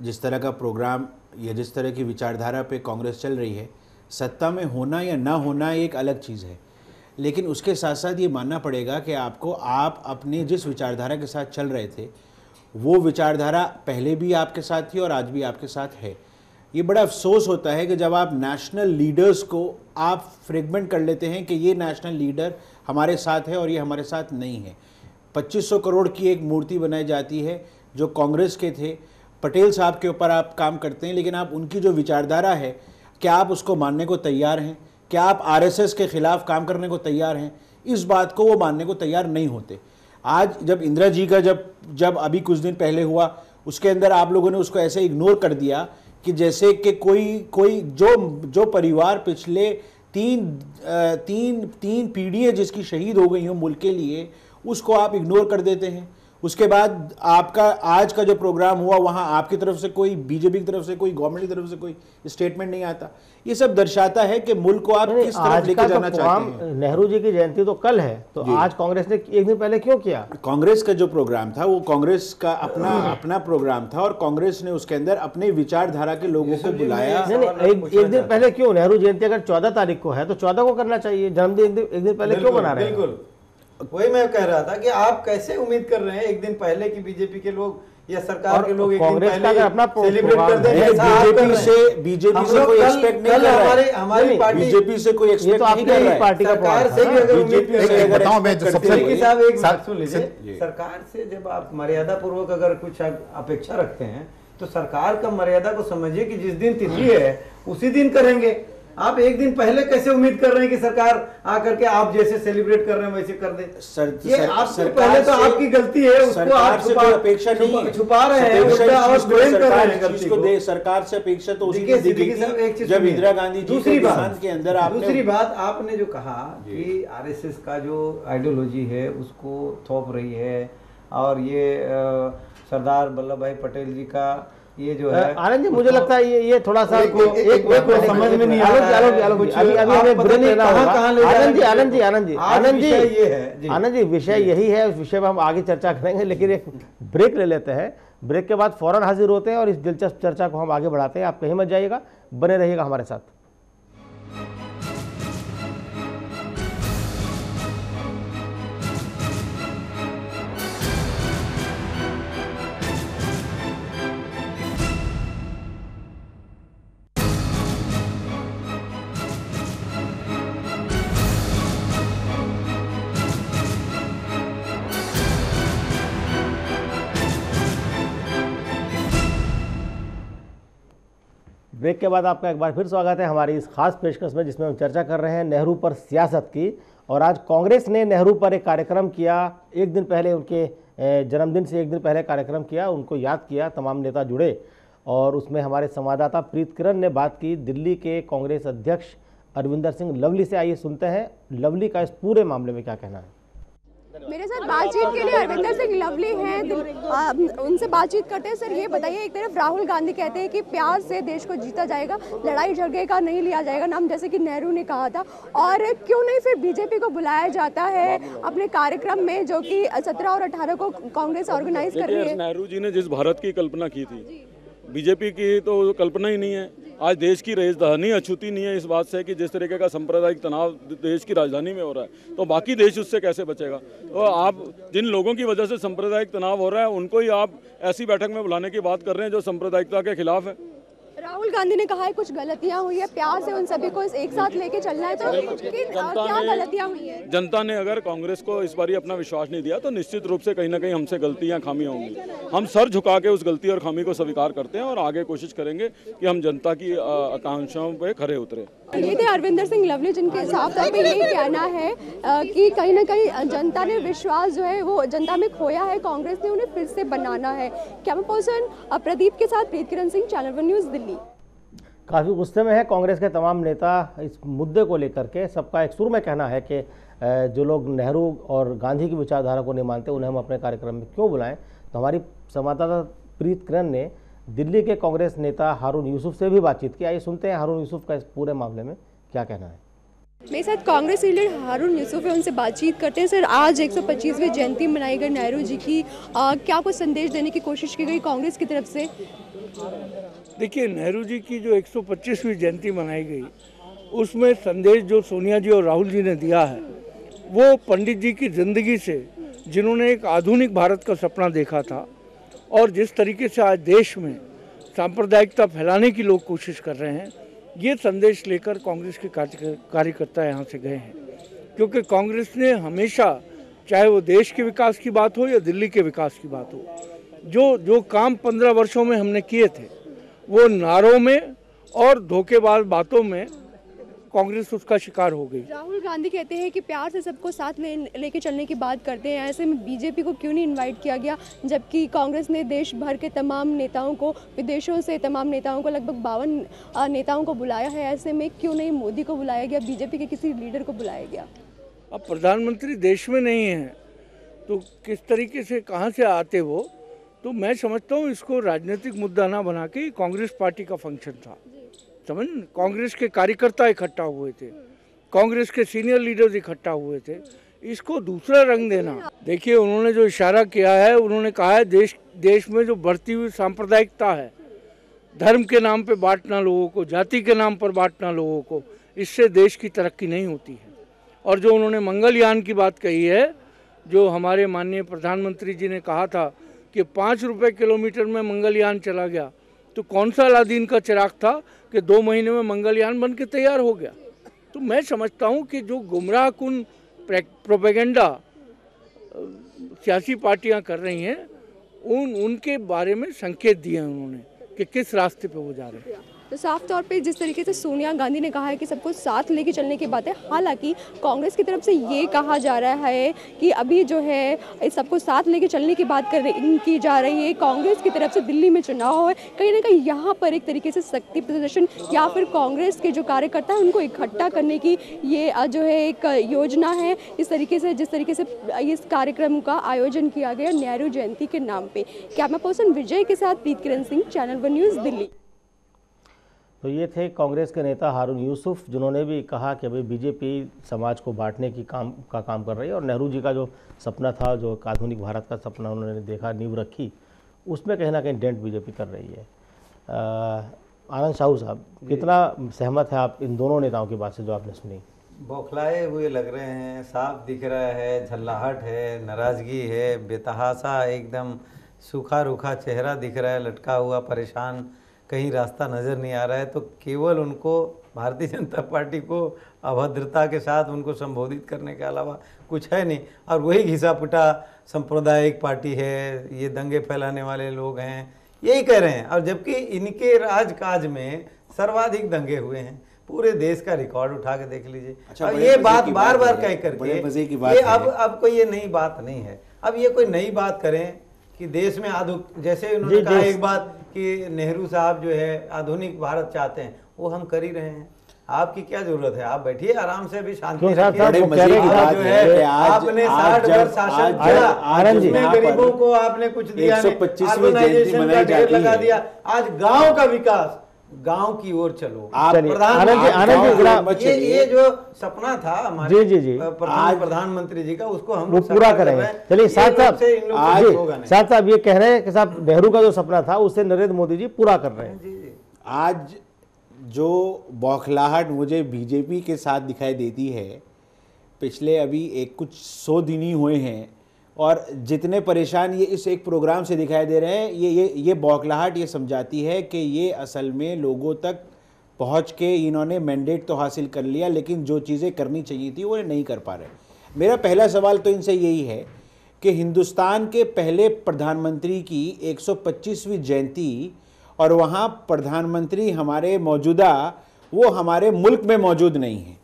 जिस तरह का प्रोग्राम या जिस तरह की विचारधारा पे कांग्रेस चल रही है, सत्ता में होना या ना होना एक अलग चीज़ है, लेकिन उसके साथ साथ ये मानना पड़ेगा कि आप अपने जिस विचारधारा के साथ चल रहे थे वो विचारधारा पहले भी आपके साथ थी और आज भी आपके साथ है। ये बड़ा अफसोस होता है कि जब आप नेशनल लीडर्स को आप फ्रेगमेंट कर लेते हैं कि ये नेशनल लीडर हमारे साथ है और ये हमारे साथ नहीं है। 2500 करोड़ की एक मूर्ति बनाई जाती है जो कांग्रेस के थे, पटेल साहब के ऊपर आप काम करते हैं, लेकिन आप उनकी जो विचारधारा है, क्या आप उसको मानने को तैयार हैं? क्या आप आरएसएस के खिलाफ काम करने को तैयार हैं? इस बात को वो मानने को तैयार नहीं होते। आज जब इंदिरा जी का जब अभी कुछ दिन पहले हुआ, उसके अंदर आप लोगों ने उसको ऐसे इग्नोर कर दिया कि जैसे कि कोई जो परिवार पिछले तीन पीढ़ियाँ जिसकी शहीद हो गई हो मुल्क के लिए, उसको आप इग्नोर कर देते हैं। उसके बाद आपका आज का जो प्रोग्राम हुआ, वहाँ आपकी तरफ से कोई, बीजेपी की तरफ से कोई, गवर्नमेंट की तरफ से कोई स्टेटमेंट नहीं आता। ये सब दर्शाता है कि मुल्क को आप किस तरफ लेकर जाना चाहते हैं। नेहरू जी की जयंती तो कल है, तो आज कांग्रेस ने एक दिन पहले क्यों किया? कांग्रेस का जो प्रोग्राम था वो कांग्रेस का अपना प्रोग्राम था और कांग्रेस ने उसके अंदर अपने विचारधारा के लोगों को बुलाया। एक दिन पहले क्यों? नेहरू जयंती अगर 14 तारीख को है तो 14 को करना चाहिए, जन्मदिन एक दिन पहले क्यों मना रहे हैं? बिल्कुल वही मैं कह रहा था कि आप कैसे उम्मीद कर रहे हैं एक दिन पहले की बीजेपी के लोग या सरकार के लोग एक दिन पहले अपना सेलिब्रेट कर दें। बीजेपी से कोई एक्सपेक्ट नहीं कर रहा है। हमारी पार्टी बीजेपी से कोई एक्सपेक्ट नहीं कर रहा है। पार्टी का सरकार से भी अगर उम्मीद बताऊं, मैं जो सबसे साहब एक बात सुन लीजिए, सरकार से जब आप मर्यादा पूर्वक अगर कुछ अपेक्षा रखते हैं तो सरकार का मर्यादा को समझिए कि जिस दिन तिथि है उसी दिन करेंगे। आप एक दिन पहले कैसे उम्मीद कर रहे हैं कि सरकार आकर के आप जैसे सेलिब्रेट कर रहे हैं वैसे कर दे? ये आपसे पहले तो आपकी गलती है, उसको आप अपेक्षा नहीं छुपा रहे हैं, और ब्लेम कर रहे हैं गलती को। सरकार से अपेक्षा तो उसी जब इंदिरा गांधी जी दूसरी बात आपने जो कहा कि आरएसएस का जो आइडियोलॉजी है उसको थोप रही है और ये सरदार वल्लभ भाई पटेल जी का ये जो है आनंद जी, मुझे लगता है ये थोड़ा सा एक समझ में नहीं आ रहा है। अभी हमें ब्रेक लेना होगा। आनंद जी, विषय यही है, उस विषय पर हम आगे चर्चा करेंगे, लेकिन एक ब्रेक ले लेते हैं। ब्रेक के बाद फौरन हाजिर होते हैं और इस दिलचस्प चर्चा को हम आगे बढ़ाते हैं। आप कहीं मत जाइएगा, बने रहिएगा हमारे साथ। ब्रेक के बाद आपका एक बार फिर स्वागत है हमारी इस खास पेशकश में, जिसमें हम चर्चा कर रहे हैं नेहरू पर सियासत की। और आज कांग्रेस ने नेहरू पर एक कार्यक्रम किया, एक दिन पहले उनके जन्मदिन से एक दिन पहले कार्यक्रम किया, उनको याद किया, तमाम नेता जुड़े। और उसमें हमारे संवाददाता प्रीत किरण ने बात की दिल्ली के कांग्रेस अध्यक्ष अरविंदर सिंह लवली से। आइए सुनते हैं लवली का इस पूरे मामले में क्या कहना है। मेरे साथ बातचीत के लिए अरविंदर सिंह लवली हैं, उनसे बातचीत करते हैं। सर ये बताइए, एक तरफ राहुल गांधी कहते हैं कि प्यार से देश को जीता जाएगा, लड़ाई झगड़े का नहीं लिया जाएगा नाम, जैसे कि नेहरू ने कहा था, और क्यों नहीं फिर बीजेपी को बुलाया जाता है अपने कार्यक्रम में, जो कि 17 और 18 को कांग्रेस ऑर्गेनाइज कर रही है। नेहरू जी ने जिस भारत की कल्पना की थी, बीजेपी की तो कल्पना ही नहीं है। आज देश की राजधानी अछूती नहीं है इस बात से कि जिस तरीके का सांप्रदायिक तनाव देश की राजधानी में हो रहा है, तो बाकी देश उससे कैसे बचेगा। तो आप जिन लोगों की वजह से सांप्रदायिक तनाव हो रहा है, उनको ही आप ऐसी बैठक में बुलाने की बात कर रहे हैं जो सांप्रदायिकता के खिलाफ है। राहुल गांधी ने कहा है कुछ गलतियां हुई है, प्यार से उन सभी को एक साथ लेके चलना है, तो क्या गलतियां हुई है? जनता ने अगर कांग्रेस को इस बारी अपना विश्वास नहीं दिया, तो निश्चित रूप से कहीं ना कहीं हमसे गलतियां खामियां होंगी। हम सर झुका के उस गलती और खामी को स्वीकार करते हैं और आगे कोशिश करेंगे कि हम जनता की आकांक्षाओं पे खरे उतरे। ये थे अरविंदर सिंह लवली, जिनके साफ तौर पे यही कहना है कि कहीं ना कहीं जनता ने विश्वास जो है वो जनता में खोया है, कांग्रेस ने उन्हें फिर से बनाना है। कैमरा पर्सन प्रदीप के साथ प्रीत किरण सिंह, चैनल 1 न्यूज़, दिल्ली। काफ़ी गुस्से में है कांग्रेस के तमाम नेता इस मुद्दे को लेकर के। सबका एक सुर में कहना है कि जो लोग नेहरू और गांधी की विचारधारा को नहीं मानते, उन्हें हम अपने कार्यक्रम में क्यों बुलाएं। तो हमारी संवाददाता प्रीत किरण ने दिल्ली के कांग्रेस नेता हारून यूसुफ से भी बातचीत की। आइए सुनते हैं हारून यूसुफ का इस पूरे मामले में क्या कहना है। मेरे साथ कांग्रेस लीडर हारून यूसुफ है, उनसे बातचीत करते हैं। सर, आज 125वीं जयंती मनाई गई नेहरू जी की, क्या कुछ संदेश देने की कोशिश की गई कांग्रेस की तरफ से? देखिए, नेहरू जी की जो 125वीं जयंती मनाई गई, उसमें संदेश जो सोनिया जी और राहुल जी ने दिया है, वो पंडित जी की ज़िंदगी से, जिन्होंने एक आधुनिक भारत का सपना देखा था, और जिस तरीके से आज देश में सांप्रदायिकता फैलाने की लोग कोशिश कर रहे हैं, ये संदेश लेकर कांग्रेस के कार्यकर्ता यहाँ से गए हैं। क्योंकि कांग्रेस ने हमेशा, चाहे वो देश के विकास की बात हो या दिल्ली के विकास की बात हो, जो काम 15 वर्षों में हमने किए थे, वो नारों में और धोखेबाज बातों में कांग्रेस उसका शिकार हो गई। राहुल गांधी कहते हैं कि प्यार से सबको साथ लेके चलने की बात करते हैं, ऐसे में बीजेपी को क्यों नहीं इनवाइट किया गया, जबकि कांग्रेस ने देश भर के तमाम नेताओं को, विदेशों से तमाम नेताओं को, लगभग 52 नेताओं को बुलाया है, ऐसे में क्यों नहीं मोदी को बुलाया गया, बीजेपी के किसी लीडर को बुलाया गया? अब प्रधानमंत्री देश में नहीं है तो किस तरीके से, कहाँ से आते वो? तो मैं समझता हूँ इसको राजनीतिक मुद्दा ना बना के कांग्रेस पार्टी का फंक्शन था, समझ। कांग्रेस के कार्यकर्ता इकट्ठा हुए थे, कांग्रेस के सीनियर लीडर्स इकट्ठा हुए थे, इसको दूसरा रंग देना। देखिए, उन्होंने जो इशारा किया है, उन्होंने कहा है देश में जो बढ़ती हुई सांप्रदायिकता है, धर्म के नाम पे बांटना लोगों को, जाति के नाम पर बांटना लोगों को, इससे देश की तरक्की नहीं होती है। और जो उन्होंने मंगलयान की बात कही है, जो हमारे माननीय प्रधानमंत्री जी ने कहा था कि 5 रुपये किलोमीटर में मंगलयान चला गया, तो कौन सा अलादीन का चिराग था कि 2 महीने में मंगलयान बन के तैयार हो गया। तो मैं समझता हूँ कि जो गुमराहकुन प्रोपेगेंडा सियासी पार्टियां कर रही हैं, उनके बारे में संकेत दिए हैं उन्होंने कि किस रास्ते पे वो जा रहे हैं। तो साफ तौर पे जिस तरीके से सोनिया गांधी ने कहा है कि सबको साथ लेके चलने की बात है, हालांकि कांग्रेस की तरफ से ये कहा जा रहा है कि अभी जो है सबको साथ लेके चलने की बात की जा रही है। कांग्रेस की तरफ से दिल्ली में चुनाव है, कहीं ना कहीं यहाँ पर एक तरीके से शक्ति प्रदर्शन या फिर कांग्रेस के जो कार्यकर्ता हैं उनको इकट्ठा करने की ये जो है एक योजना है। इस तरीके से जिस तरीके से इस कार्यक्रम का आयोजन किया गया नेहरू जयंती के नाम पे। कैमरा पर्सन विजय के साथ प्रीत किरण सिंह, चैनल 1 न्यूज़, दिल्ली। तो ये थे कांग्रेस के नेता हारून यूसुफ, जिन्होंने भी कहा कि भाई बीजेपी समाज को बांटने की काम कर रही है और नेहरू जी का जो सपना था, जो एक आधुनिक भारत का सपना उन्होंने देखा, नींव रखी, उसमें कहीं ना कहीं डेंट बीजेपी कर रही है। आनंद साहू साहब, कितना सहमत है आप इन दोनों नेताओं की बात से जो आपने सुनी? बौखलाए हुए लग रहे हैं, साफ दिख रहा है, झल्लाहट है, नाराज़गी है, बेतहासा एकदम सूखा रूखा चेहरा दिख रहा है, लटका हुआ, परेशान, कहीं रास्ता नज़र नहीं आ रहा है। तो केवल उनको भारतीय जनता पार्टी को अभद्रता के साथ उनको संबोधित करने के अलावा कुछ है नहीं। और वही घिसा पिटा सांप्रदायिक पार्टी है, ये दंगे फैलाने वाले लोग हैं, यही कह रहे हैं। और जबकि इनके राजकाज में सर्वाधिक दंगे हुए हैं, पूरे देश का रिकॉर्ड उठा के देख लीजिए। अच्छा, और ये बात बार बार कह करके ये अब कोई ये नई बात नहीं है। अब ये कोई नई बात करें कि देश में जैसे उन्होंने कहा एक बात कि नेहरू साहब जो है आधुनिक भारत चाहते हैं, वो हम कर ही रहे हैं। आपकी क्या जरूरत है? आप बैठिए आराम से, अभी शांति आपने 60 वर्ष शासन किया, उसमें गरीबों को आपने कुछ दिया नहीं, ऑर्गेनाइजेशन का ढेर लगा दिया। आज गांव का विकास, गांव की ओर चलो। ये जो सपना था हमारे प्रधानमंत्री जी का, उसको हम पूरा करेंगे। चलिए साहब ये कह रहे हैं कि साहब नेहरू का जो सपना था उसे नरेंद्र मोदी जी पूरा कर रहे हैं। आज जो बौखलाहट मुझे बीजेपी के साथ दिखाई देती है, पिछले अभी कुछ 100 दिन ही हुए हैं, और जितने परेशान ये इस एक प्रोग्राम से दिखाई दे रहे हैं, ये बौखलाहट ये समझाती है कि ये असल में लोगों तक पहुंच के इन्होंने मैंडेट तो हासिल कर लिया, लेकिन जो चीज़ें करनी चाहिए थी वो नहीं कर पा रहे। मेरा पहला सवाल तो इनसे यही है कि हिंदुस्तान के पहले प्रधानमंत्री की 125वीं जयंती, और वहाँ प्रधानमंत्री हमारे मौजूदा वो हमारे मुल्क में मौजूद नहीं है,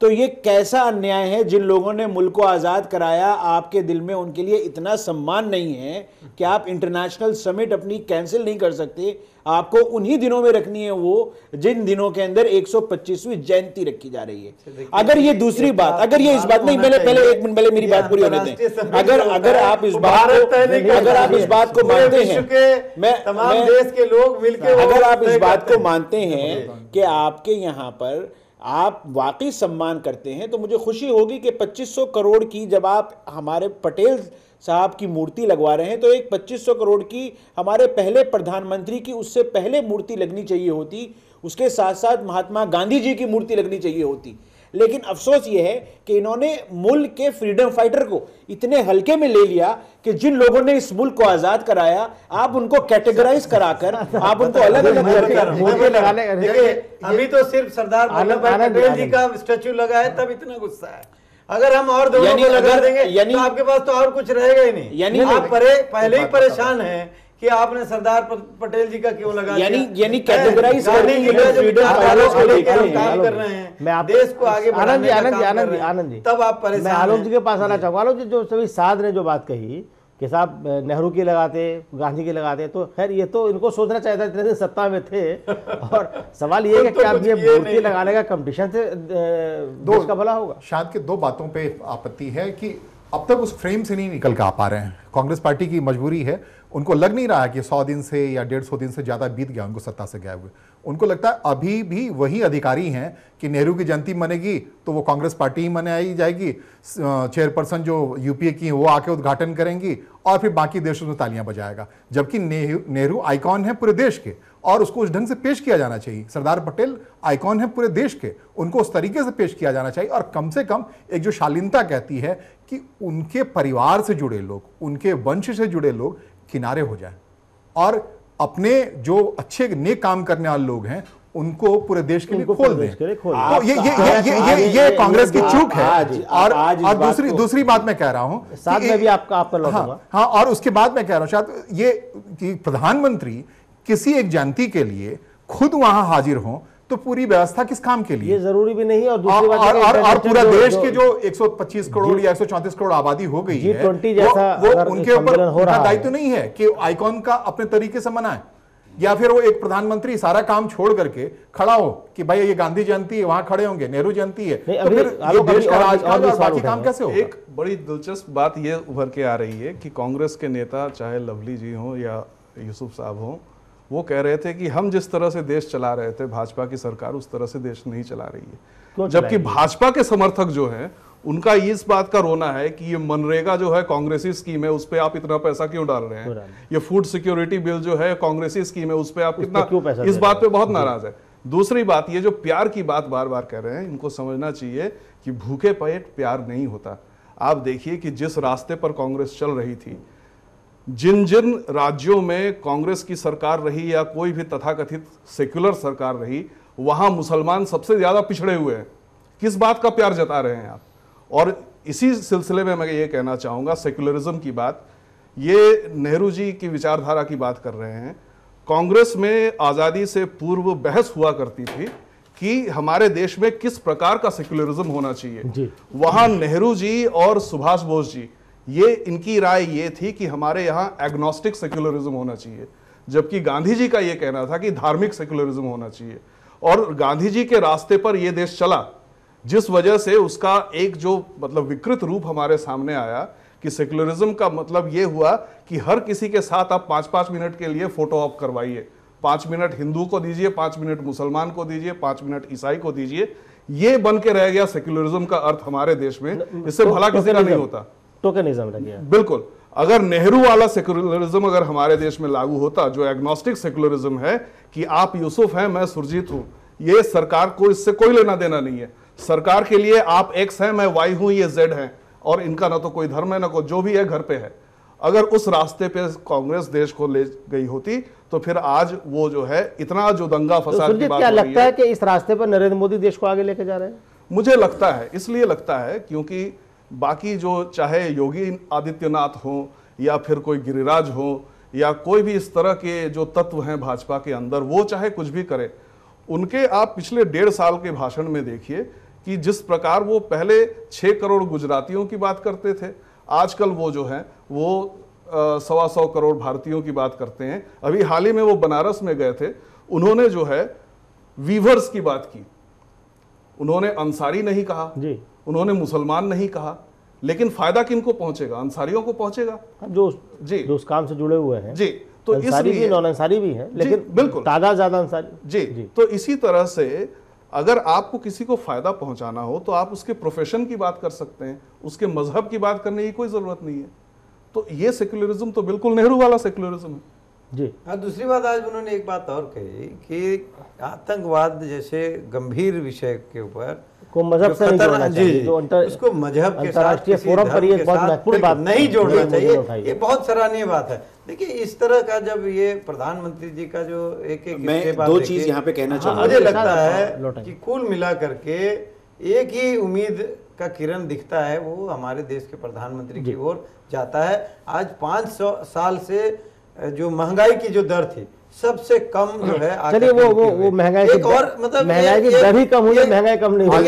तो ये कैसा अन्याय है? जिन लोगों ने मुल्क को आज़ाद कराया, आपके दिल में उनके लिए इतना सम्मान नहीं है कि आप इंटरनेशनल समिट अपनी कैंसिल नहीं कर सकते? आपको उन्हीं दिनों में रखनी है वो जिन दिनों के अंदर 125वीं जयंती रखी जा रही है। अगर ये दूसरी बात, अगर ये इस बात नहीं, पहले एक मिनट पहले मेरी बात पूरी होने दें। अगर आप इस बात को मानते हैं, तमाम देश के लोग मिलकर, अगर आप इस बात को मानते हैं कि आपके यहाँ पर आप वाकई सम्मान करते हैं, तो मुझे खुशी होगी कि 2500 करोड़ की जब आप हमारे पटेल साहब की मूर्ति लगवा रहे हैं, तो एक 2500 करोड़ की हमारे पहले प्रधानमंत्री की उससे पहले मूर्ति लगनी चाहिए होती, उसके साथ साथ महात्मा गांधी जी की मूर्ति लगनी चाहिए होती। लेकिन अफसोस ये है कि इन्होंने मुल्क के फ्रीडम फाइटर को इतने हल्के में ले लिया कि जिन लोगों ने इस मुल्क को आजाद कराया, आप उनको कैटेगराइज कराकर आप उनको अलग अलग देखिए, अभी तो सिर्फ सरदार वल्लभ भाई पटेल जी का स्टैचू लगा है, तब इतना गुस्सा है। अगर हम और दोनों को लगा देंगे तो आपके पास तो और कुछ रहेगा ही नहीं। यानी आप पहले ही परेशान हैं कि आपने सरदार पटेल जी का क्यों लगा, यानी कैटेगराइज करने के लिए काम कर रहे हैं, देश को आगे बढ़ाने का काम कर रहे हैं। आनंद जी, तब आप परेशान। मैं आलोक जी के पास आना चाहूँगा। आलोक जी, जो सभी साध ने जो बात कही कि साहब नेहरू की लगाते, गांधी की लगाते, तो खैर ये तो इनको सोचना चाहिए था, इतने दिन सत्ता में थे। और सवाल ये है कि क्या ये मूर्ति लगाने का कंपटीशन से देश का भला होगा? शायद के दो बातों पे आपत्ति है कि अब तक उस फ्रेम से नहीं निकल कर आ पा रहे हैं। कांग्रेस पार्टी की मजबूरी है, उनको लग नहीं रहा है कि 100 दिन से या 150 दिन से ज्यादा बीत गया उनको सत्ता से गए हुए। उनको लगता है अभी भी वही अधिकारी हैं कि नेहरू की जयंती मनेगी तो वो कांग्रेस पार्टी ही मनाई जाएगी, चेयरपर्सन जो यूपीए की वो आके उद्घाटन करेंगी और फिर बाकी देशों में तालियां बजाएगा। जबकि नेहरू आइकॉन है पूरे देश के और उसको उस ढंग से पेश किया जाना चाहिए। सरदार पटेल आइकॉन है पूरे देश के, उनको उस तरीके से पेश किया जाना चाहिए। और कम से कम एक जो शालीनता कहती है कि उनके परिवार से जुड़े लोग, उनके वंश से जुड़े लोग किनारे हो जाएं और अपने जो अच्छे नेक काम करने वाले लोग हैं उनको पूरे देश के लिए खोल दें। तो ये कांग्रेस की चूक है। और दूसरी बात मैं कह रहा हूं, साथ में भी आपका लौटूंगा। हाँ, और उसके बाद मैं कह रहा हूं शायद ये कि प्रधानमंत्री किसी एक जयंती के लिए खुद वहां हाजिर हों तो पूरी व्यवस्था किस काम के लिए? ये जरूरी भी नहीं है। और दूसरी बात और पूरा देश के जो 125 करोड़ या 134 करोड़ आबादी हो गई है, G20 जैसा वो उनके ऊपर उनका दायित्व नहीं है कि आइकॉन का अपने तरीके से मनाए, या फिर वो एक प्रधानमंत्री सारा काम छोड़ करके खड़ा हो कि भाई ये गांधी जयंती है, वहां खड़े होंगे, नेहरू जयंती है, तो फिर ये देश का राजकाज और बाकी काम कैसे होगा? एक बड़ी दिलचस्प बात ये उभर के आ रही है कि कांग्रेस के नेता, चाहे लवली जी हो या यूसुफ साहब हो, वो कह रहे थे कि हम जिस तरह से देश चला रहे थे, भाजपा की सरकार उस तरह से देश नहीं चला रही है। जबकि भाजपा के समर्थक जो हैं, उनका इस बात का रोना है कि ये मनरेगा जो है कांग्रेसी स्कीम है, उस पे आप इतना पैसा क्यों डाल रहे हैं? ये फूड सिक्योरिटी बिल जो है कांग्रेसी स्कीम है, उस पे आप कितना, इस बात पे बहुत नाराज है। दूसरी बात, ये जो प्यार की बात बार बार कह रहे हैं, इनको समझना चाहिए कि भूखे पेट प्यार नहीं होता। आप देखिए कि जिस रास्ते पर कांग्रेस चल रही थी, जिन जिन राज्यों में कांग्रेस की सरकार रही या कोई भी तथाकथित सेक्युलर सरकार रही, वहां मुसलमान सबसे ज्यादा पिछड़े हुए हैं। किस बात का प्यार जता रहे हैं आप? और इसी सिलसिले में मैं ये कहना चाहूंगा, सेक्युलरिज्म की बात, ये नेहरू जी की विचारधारा की बात कर रहे हैं। कांग्रेस में आजादी से पूर्व बहस हुआ करती थी कि हमारे देश में किस प्रकार का सेक्युलरिज्म होना चाहिए। वहां नेहरू जी और सुभाष बोस जी, ये इनकी राय ये थी कि हमारे यहाँ एग्नोस्टिक सेक्युलरिज्म होना चाहिए, जबकि गांधी जी का ये कहना था कि धार्मिक सेक्युलरिज्म होना चाहिए। और गांधी जी के रास्ते पर यह देश चला, जिस वजह से उसका एक जो मतलब विकृत रूप हमारे सामने आया कि सेक्युलरिज्म का मतलब यह हुआ कि हर किसी के साथ आप 5-5 मिनट के लिए फोटो ऑप करवाइए, 5 मिनट हिंदू को दीजिए, 5 मिनट मुसलमान को दीजिए, 5 मिनट ईसाई को दीजिए। ये बन के रह गया सेक्युलरिज्म का अर्थ हमारे देश में। इससे भला किसी का नहीं होता, टोकनिज्म रह गया। बिल्कुल। अगर नेहरू वाला सेक्युलरिज्म अगर हमारे देश में लागू होता, जो एग्नोस्टिक सेक्युलरिज्म है कि आप यूसुफ हैं, मैं सुरजीत हूं, ये सरकार को इससे कोई लेना देना नहीं है। सरकार के लिए आप एक्स हैं, मैं वाई हूं, ये जेड हैं, और इनका ना तो कोई धर्म है ना कोई, जो भी है घर पे है। अगर उस रास्ते पे कांग्रेस देश को ले गई होती तो फिर आज वो जो है इतना जो दंगा फसाद की बात क्या लगता है कि इस रास्ते पर नरेंद्र मोदी देश को आगे लेके जा रहे हैं? मुझे लगता है, इसलिए लगता है क्योंकि बाकी जो चाहे योगी आदित्यनाथ हो या फिर कोई गिरिराज हो या कोई भी इस तरह के जो तत्व हैं भाजपा के अंदर, वो चाहे कुछ भी करे, उनके आप पिछले 1.5 साल के भाषण में देखिए कि जिस प्रकार वो पहले 6 करोड़ गुजरातियों की बात करते थे, आजकल वो जो है वो 125 करोड़ भारतीयों की बात करते हैं। अभी हाल ही में वो बनारस में गए थे, उन्होंने जो है वीवर्स की बात की, उन्होंने अंसारी नहीं कहा जी, उन्होंने मुसलमान नहीं कहा, लेकिन फायदा किनको पहुंचेगा? अंसारियों को पहुंचेगा, जो उस काम से जुड़े हुए हैं जी। तो अंसारी भी, नॉन अंसारी भी है, लेकिन बिल्कुल तादाद ज्यादा अंसारी जी। तो इसी तरह से अगर आपको किसी को फायदा पहुंचाना हो तो आप उसके प्रोफेशन की बात कर सकते हैं, उसके मजहब की बात करने की कोई जरूरत नहीं है। तो ये सेक्युलरिज्म तो बिल्कुल नेहरू वाला सेक्युलरिज्म है जी। हाँ, दूसरी बात, आज उन्होंने एक बात और कही कि आतंकवाद जैसे गंभीर विषय के ऊपर को मजहब से नहीं जोड़ना चाहिए, उसको मजहब के साथ अंतर्राष्ट्रीय फोरम पर ये बहुत महत्वपूर्ण बात नहीं जोड़ना चाहिए। ये बहुत सराहनीय बात है। देखिए, इस तरह का जब ये प्रधानमंत्री जी का जो एक मैं 2 चीज यहाँ पे कहना चाहूँगा। मुझे लगता है कि कुल मिला करके एक ही उम्मीद का किरण दिखता है, वो हमारे देश के प्रधानमंत्री की ओर जाता है। आज 500 साल से जो महंगाई की जो दर थी, सबसे कम जो है, चलिए वो महंगाई एक और मतलब महंगाई की दर ही कम हुई है, महंगाई कम नहीं हुई।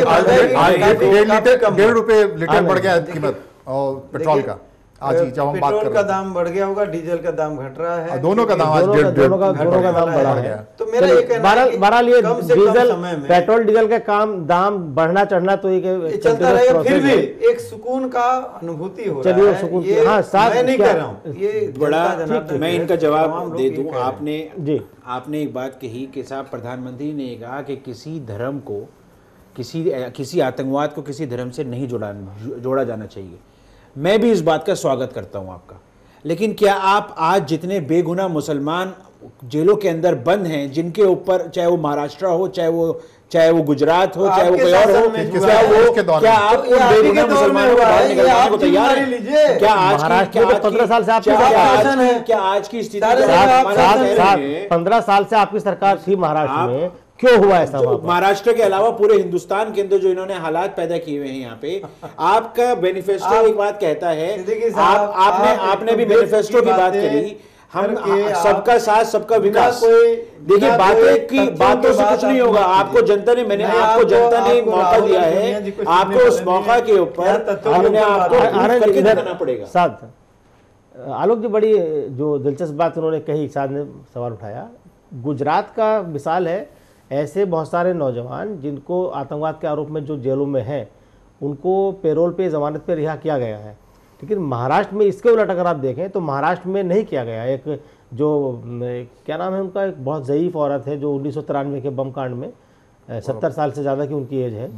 1.5 रुपए लीटर बढ़ गया कीमत और पेट्रोल का। आज ही जब हम बात कर पेट्रोल का दाम बढ़ गया होगा, डीजल का दाम घट रहा है, दोनों का दाम आज दोनों का दाम बढ़ा है। तो मेरा ये कहना है कि बहरहाल ये डीजल, पेट्रोल डीजल का दाम बढ़ना चढ़ना तो ये चलता रहेगा, फिर भी एक सुकून का अनुभूति हो रहा है। सुकून, ये हाँ, मैं नहीं कह रहा हूँ, ये बड़ा, मैं इनका जवाब दे दूं। आपने एक बात कही कि साहब प्रधानमंत्री ने कहा कि किसी धर्म को, किसी आतंकवाद को किसी धर्म से नहीं जोड़ा जाना चाहिए। मैं भी इस बात का स्वागत करता हूं आपका, लेकिन क्या आप आज जितने बेगुनाह मुसलमान जेलों के अंदर बंद हैं, जिनके ऊपर चाहे वो महाराष्ट्र हो, चाहे वो गुजरात हो, चाहे वो कोई और हो, क्या आप उन बेगुनाह मुसलमानों को बाहर निकलवाने को तैयार हैं? क्या आज 15 साल से आपकी क्या आज की स्थिति 15 साल से आपकी सरकार थी महाराष्ट्र में, क्यों हुआ ऐसा? महाराष्ट्र के अलावा पूरे हिंदुस्तान के अंदर जो इन्होंने हालात पैदा किए हुए हैं यहाँ पे, आपका मैनिफेस्टो एक बात कहता है, आपने भी मैनिफेस्टो की बात करी, हम सबका साथ सबका विकास। देखिए बातों से कुछ नहीं होगा। आपको जनता ने मौका दिया है, आपको उस मौका के ऊपर हमने आपको करना पड़ेगा। साथ आलोक जी, बड़ी जो दिलचस्प बात उन्होंने कही, साथ ने सवाल उठाया, गुजरात का मिसाल है। ऐसे बहुत सारे नौजवान जिनको आतंकवाद के आरोप में जो जेलों में हैं, उनको पेरोल पे जमानत पे रिहा किया गया है। लेकिन महाराष्ट्र में इसके उलट अगर आप देखें तो महाराष्ट्र में नहीं किया गया। एक जो क्या नाम है उनका, एक बहुत ज़ईफ औरत है जो 1993 के बम कांड में 70 साल से ज़्यादा की उनकी एज है,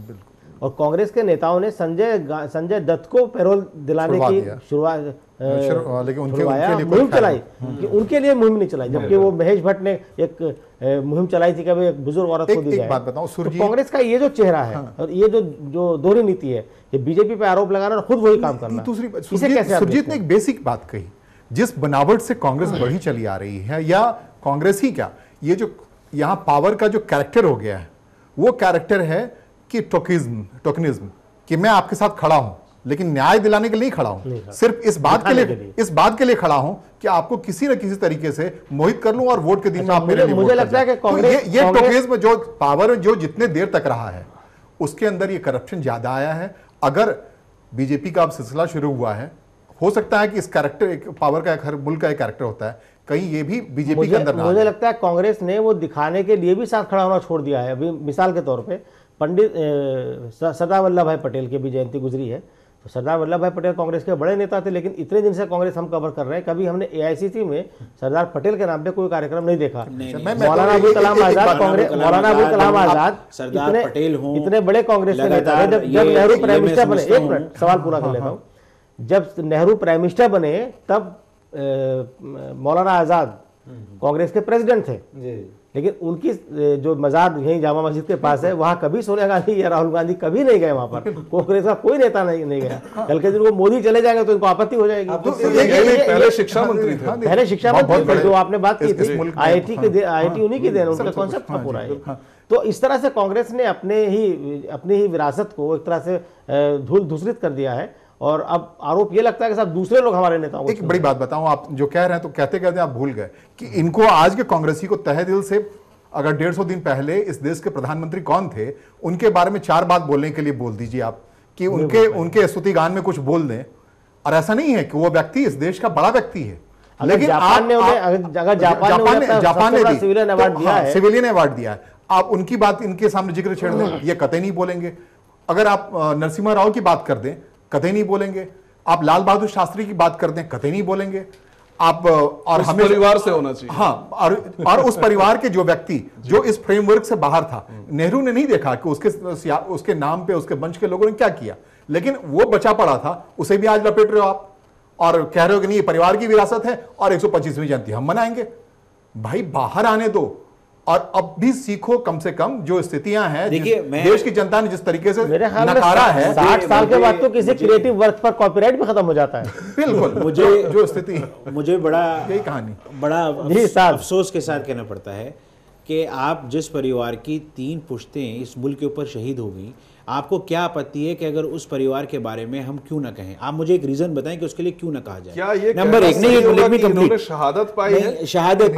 और कांग्रेस के नेताओं ने संजय दत्त को पैरोल दिलाने की शुरुआत मुहिम चलाई कि उनके लिए मुहिम नहीं चलाई, जबकि वो महेश भट्ट ने एक मुहिम चलाई थी कि भाई एक बुजुर्ग औरत को दी जाए। बात बताऊं, तो कांग्रेस का ये जो चेहरा है और ये जो दोहरी नीति है, ये बीजेपी पे आरोप लगाना और खुद वही काम करना। दूसरी सुरजीत ने एक बेसिक बात कही, जिस बनावट से कांग्रेस बढ़ी चली आ रही है, या कांग्रेस ही क्या, ये जो यहाँ पावर का जो कैरेक्टर हो गया है, वो कैरेक्टर है कि टोकनिज्म, कि मैं आपके साथ खड़ा हूं लेकिन न्याय दिलाने के लिए खड़ा हूं, सिर्फ इस बात के लिए खड़ा हूं कि आपको किसी न किसी तरीके से मोहित कर लूं और वोट के दिन में आप मेरे लिए मुझे लगता है कि कांग्रेस ये टोकनिज्म जो पावर जो जितने देर तक रहा है, उसके अंदर ये करप्शन ज्यादा आया है। अगर बीजेपी का अब सिलसिला शुरू हुआ है, हो सकता है कि इस कैरेक्टर पावर का हर मुल्क का एक कैरेक्टर होता है, कहीं ये भी बीजेपी के अंदर मुझे लगता है कांग्रेस ने वो दिखाने के लिए भी साथ खड़ा होना छोड़ दिया है। अभी मिसाल के तौर पे पंडित सरदार वल्लभ भाई पटेल की भी जयंती गुजरी है, तो सरदार वल्लभ भाई पटेल कांग्रेस के बड़े नेता थे, लेकिन इतने दिन से कांग्रेस हम कवर कर रहे हैं, कभी हमने एआईसीसी में सरदार पटेल के नाम पे कोई कार्यक्रम नहीं देखा। मौलाना अबुल कलाम आजाद सरदार पटेल इतने बड़े कांग्रेस के नेता है। जब नेहरू प्राइम मिनिस्टर बने, एक मिनट सवाल पूरा कर लेता हूँ, जब नेहरू प्राइम मिनिस्टर बने तब मौलाना आजाद कांग्रेस के प्रेसिडेंट थे, लेकिन उनकी जो मजार यहीं जामा मस्जिद के पास है, वहां कभी सोनिया गांधी या राहुल गांधी कभी नहीं गए। वहां पर कांग्रेस का कोई नेता नहीं गया। कल के दिन वो मोदी चले जाएंगे तो इनको आपत्ति हो जाएगी। पहले शिक्षा मंत्री थे, पहले शिक्षा मंत्री थे, जो आपने बात की थी IIT उन्हीं की देन, उनका कॉन्सेप्ट था पूरा। तो इस तरह से कांग्रेस ने अपनी ही विरासत को एक तरह से धूल धूसरित कर दिया है, और अब आरोप ये लगता है कि साहब दूसरे लोग हमारे नेताओं को। एक बड़ी बात बताऊं, आप जो कह रहे हैं तो कहते कहते आप भूल गए कि इनको आज के कांग्रेसी को तहे दिल से, अगर 150 दिन पहले इस देश के प्रधानमंत्री कौन थे, उनके बारे में 4 बात बोलने के लिए बोल दीजिए आप, कि उनके स्तुति गान में कुछ बोल दें। और ऐसा नहीं है कि वो व्यक्ति इस देश का बड़ा व्यक्ति है, लेकिन जापान ने सिविलियन अवार्ड दिया है, आप उनकी बात इनके सामने जिक्र छेड़ दें, ये कतई नहीं बोलेंगे। अगर आप नरसिम्हा राव की बात कर दें, कतई नहीं बोलेंगे। आप लाल बहादुर शास्त्री की बात कर दें, कतई नहीं बोलेंगे। आप और हमें परिवार से होना चाहिए। हाँ, और उस परिवार के जो व्यक्ति जो इस फ्रेमवर्क से बाहर था, नेहरू ने नहीं देखा कि उसके नाम पे उसके वंश के लोगों ने क्या किया, लेकिन वो बचा पड़ा था, उसे भी आज लपेट रहे हो आप और कह रहे हो कि नहीं परिवार की विरासत है और 125वीं जयंती हम मनाएंगे। भाई बाहर आने दो, और अब भी सीखो कम से कम जो स्थितियां हैं, देश की जनता ने जिस तरीके से नकारा है। 60 साल के बाद तो किसी क्रिएटिव वर्क पर कॉपीराइट भी खत्म हो जाता है। बिल्कुल, जो स्थिति, मुझे बड़ा यही कहानी, बड़ा अफसोस के साथ कहना पड़ता है कि आप जिस परिवार की 3 पुश्तें इस मुल्क के ऊपर शहीद हो गई, आपको क्या आपत्ति है कि अगर उस परिवार के बारे में हम क्यों ना कहें? आप मुझे एक रीजन बताएं कि उसके लिए क्यों ना कहा जाए। क्या ये नंबर 1 नहीं, इन्होंने शहादत पाई है, शहादत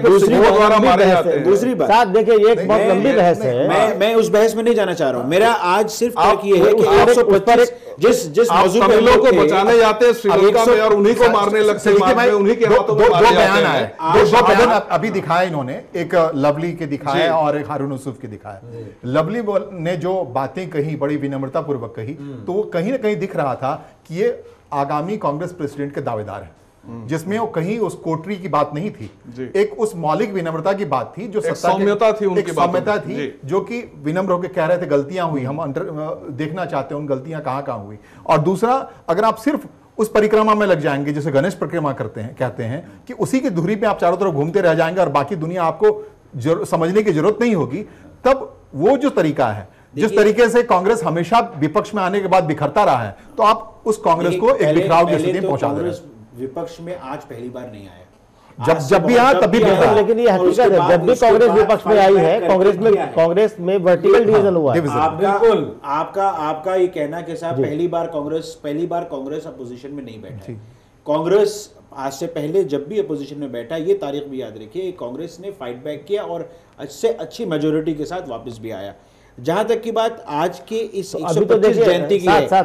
दूसरी बात साथ देखिए, ये एक बहुत लंबी बहस है, मैं उस बहस में नहीं जाना चाह रहा हूँ। मेरा आज सिर्फ तर्क ये है कि 125 जिस मौजूद तमिलों को बचाने जाते हैं श्रीलंका में और उन्हीं को मारने लगते हैं, उन्हीं के हाथों में मारे जाते हैं। 2 बयान अभी दिखाए इन्होंने, एक लवली के दिखाए और एक हारून यूसुफ के दिखाए। लवली ने जो बातें कही बड़ी विनम्रता पूर्वक कही, तो वो कहीं ना कहीं दिख रहा था कि ये आगामी कांग्रेस प्रेसिडेंट के दावेदार हैं, जिसमें वो कहीं उस कोटरी की बात नहीं थी, एक उस मौलिक विनम्रता की बात थी, जो सौम्यता थी, उनकी सौम्यता थी, जो कि विनम्र होकर कह रहे थे गलतियां हुई, हम देखना चाहते हैं उन गलतियां कहां हुई। और दूसरा, अगर आप सिर्फ उस परिक्रमा में लग जाएंगे, जैसे गणेश परिक्रमा कहते हैं कि उसी की धुरी पे आप चारों तरफ घूमते रह जाएंगे और बाकी दुनिया आपको समझने की जरूरत नहीं होगी, तब वो जो तरीका है, जिस तरीके से कांग्रेस हमेशा विपक्ष में आने के बाद बिखरता रहा है, तो आप उस कांग्रेस को एक बिखराव की स्थिति में पहुंचा दे रहे हैं। विपक्ष में आज पहली बार नहीं आया, जब भी आया तब भी, लेकिन ये हकीकत है, जब भी कांग्रेस विपक्ष में आई है, कांग्रेस में वर्टिकल डिवीजन हुआ है। आपका ये कहना कि साहब पहली बार कांग्रेस अपोजिशन में नहीं बैठा है। कांग्रेस आज से पहले जब भी अपोजिशन में बैठा, ये तारीख भी याद रखिए, कांग्रेस ने फाइट बैक किया और अच्छी मेजोरिटी के साथ वापस भी आया। जहां तक की बात आज के इस 125 जयंती की है, साथ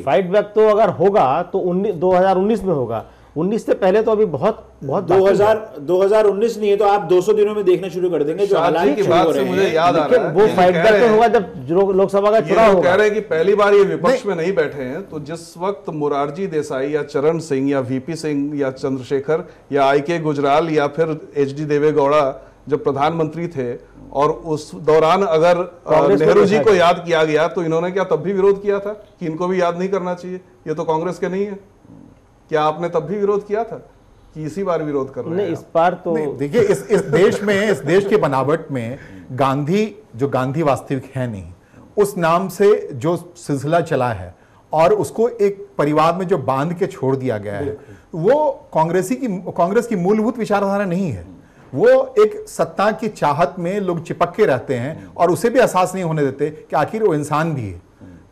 फाइट बैक तो अगर होगा तो 2019 में होगा, 19 से पहले तो अभी बहुत 2019 नहीं है तो आप 200 दिनों में देखना शुरू कर देंगे जो हालात की बात से मुझे याद आ रहा है, वो फाइट बैक तो होगा जब लोकसभा का चुनाव होगा। कह रहे हैं कि पहली बार ये विपक्ष में नहीं बैठे हैं, तो जिस वक्त मोरारजी देसाई या चरण सिंह या वीपी सिंह या चंद्रशेखर या IK गुजराल या फिर HD देवेगौड़ा जब प्रधानमंत्री थे, और उस दौरान अगर नेहरू जी को याद किया गया तो इन्होंने क्या तब भी विरोध किया था कि इनको भी याद नहीं करना चाहिए, ये तो कांग्रेस के नहीं है? क्या आपने तब भी विरोध किया था कि इसी बार विरोध कर रहे हैं? इस बार तो देखिए, इस देश में, इस देश की बनावट में गांधी वास्तविक है नहीं, उस नाम से जो सिलसिला चला है और उसको एक परिवार में जो बांध के छोड़ दिया गया है, वो कांग्रेस की मूलभूत विचारधारा नहीं है। वो एक सत्ता की चाहत में लोग चिपक के रहते हैं और उसे भी एहसास नहीं होने देते कि आखिर वो इंसान भी है।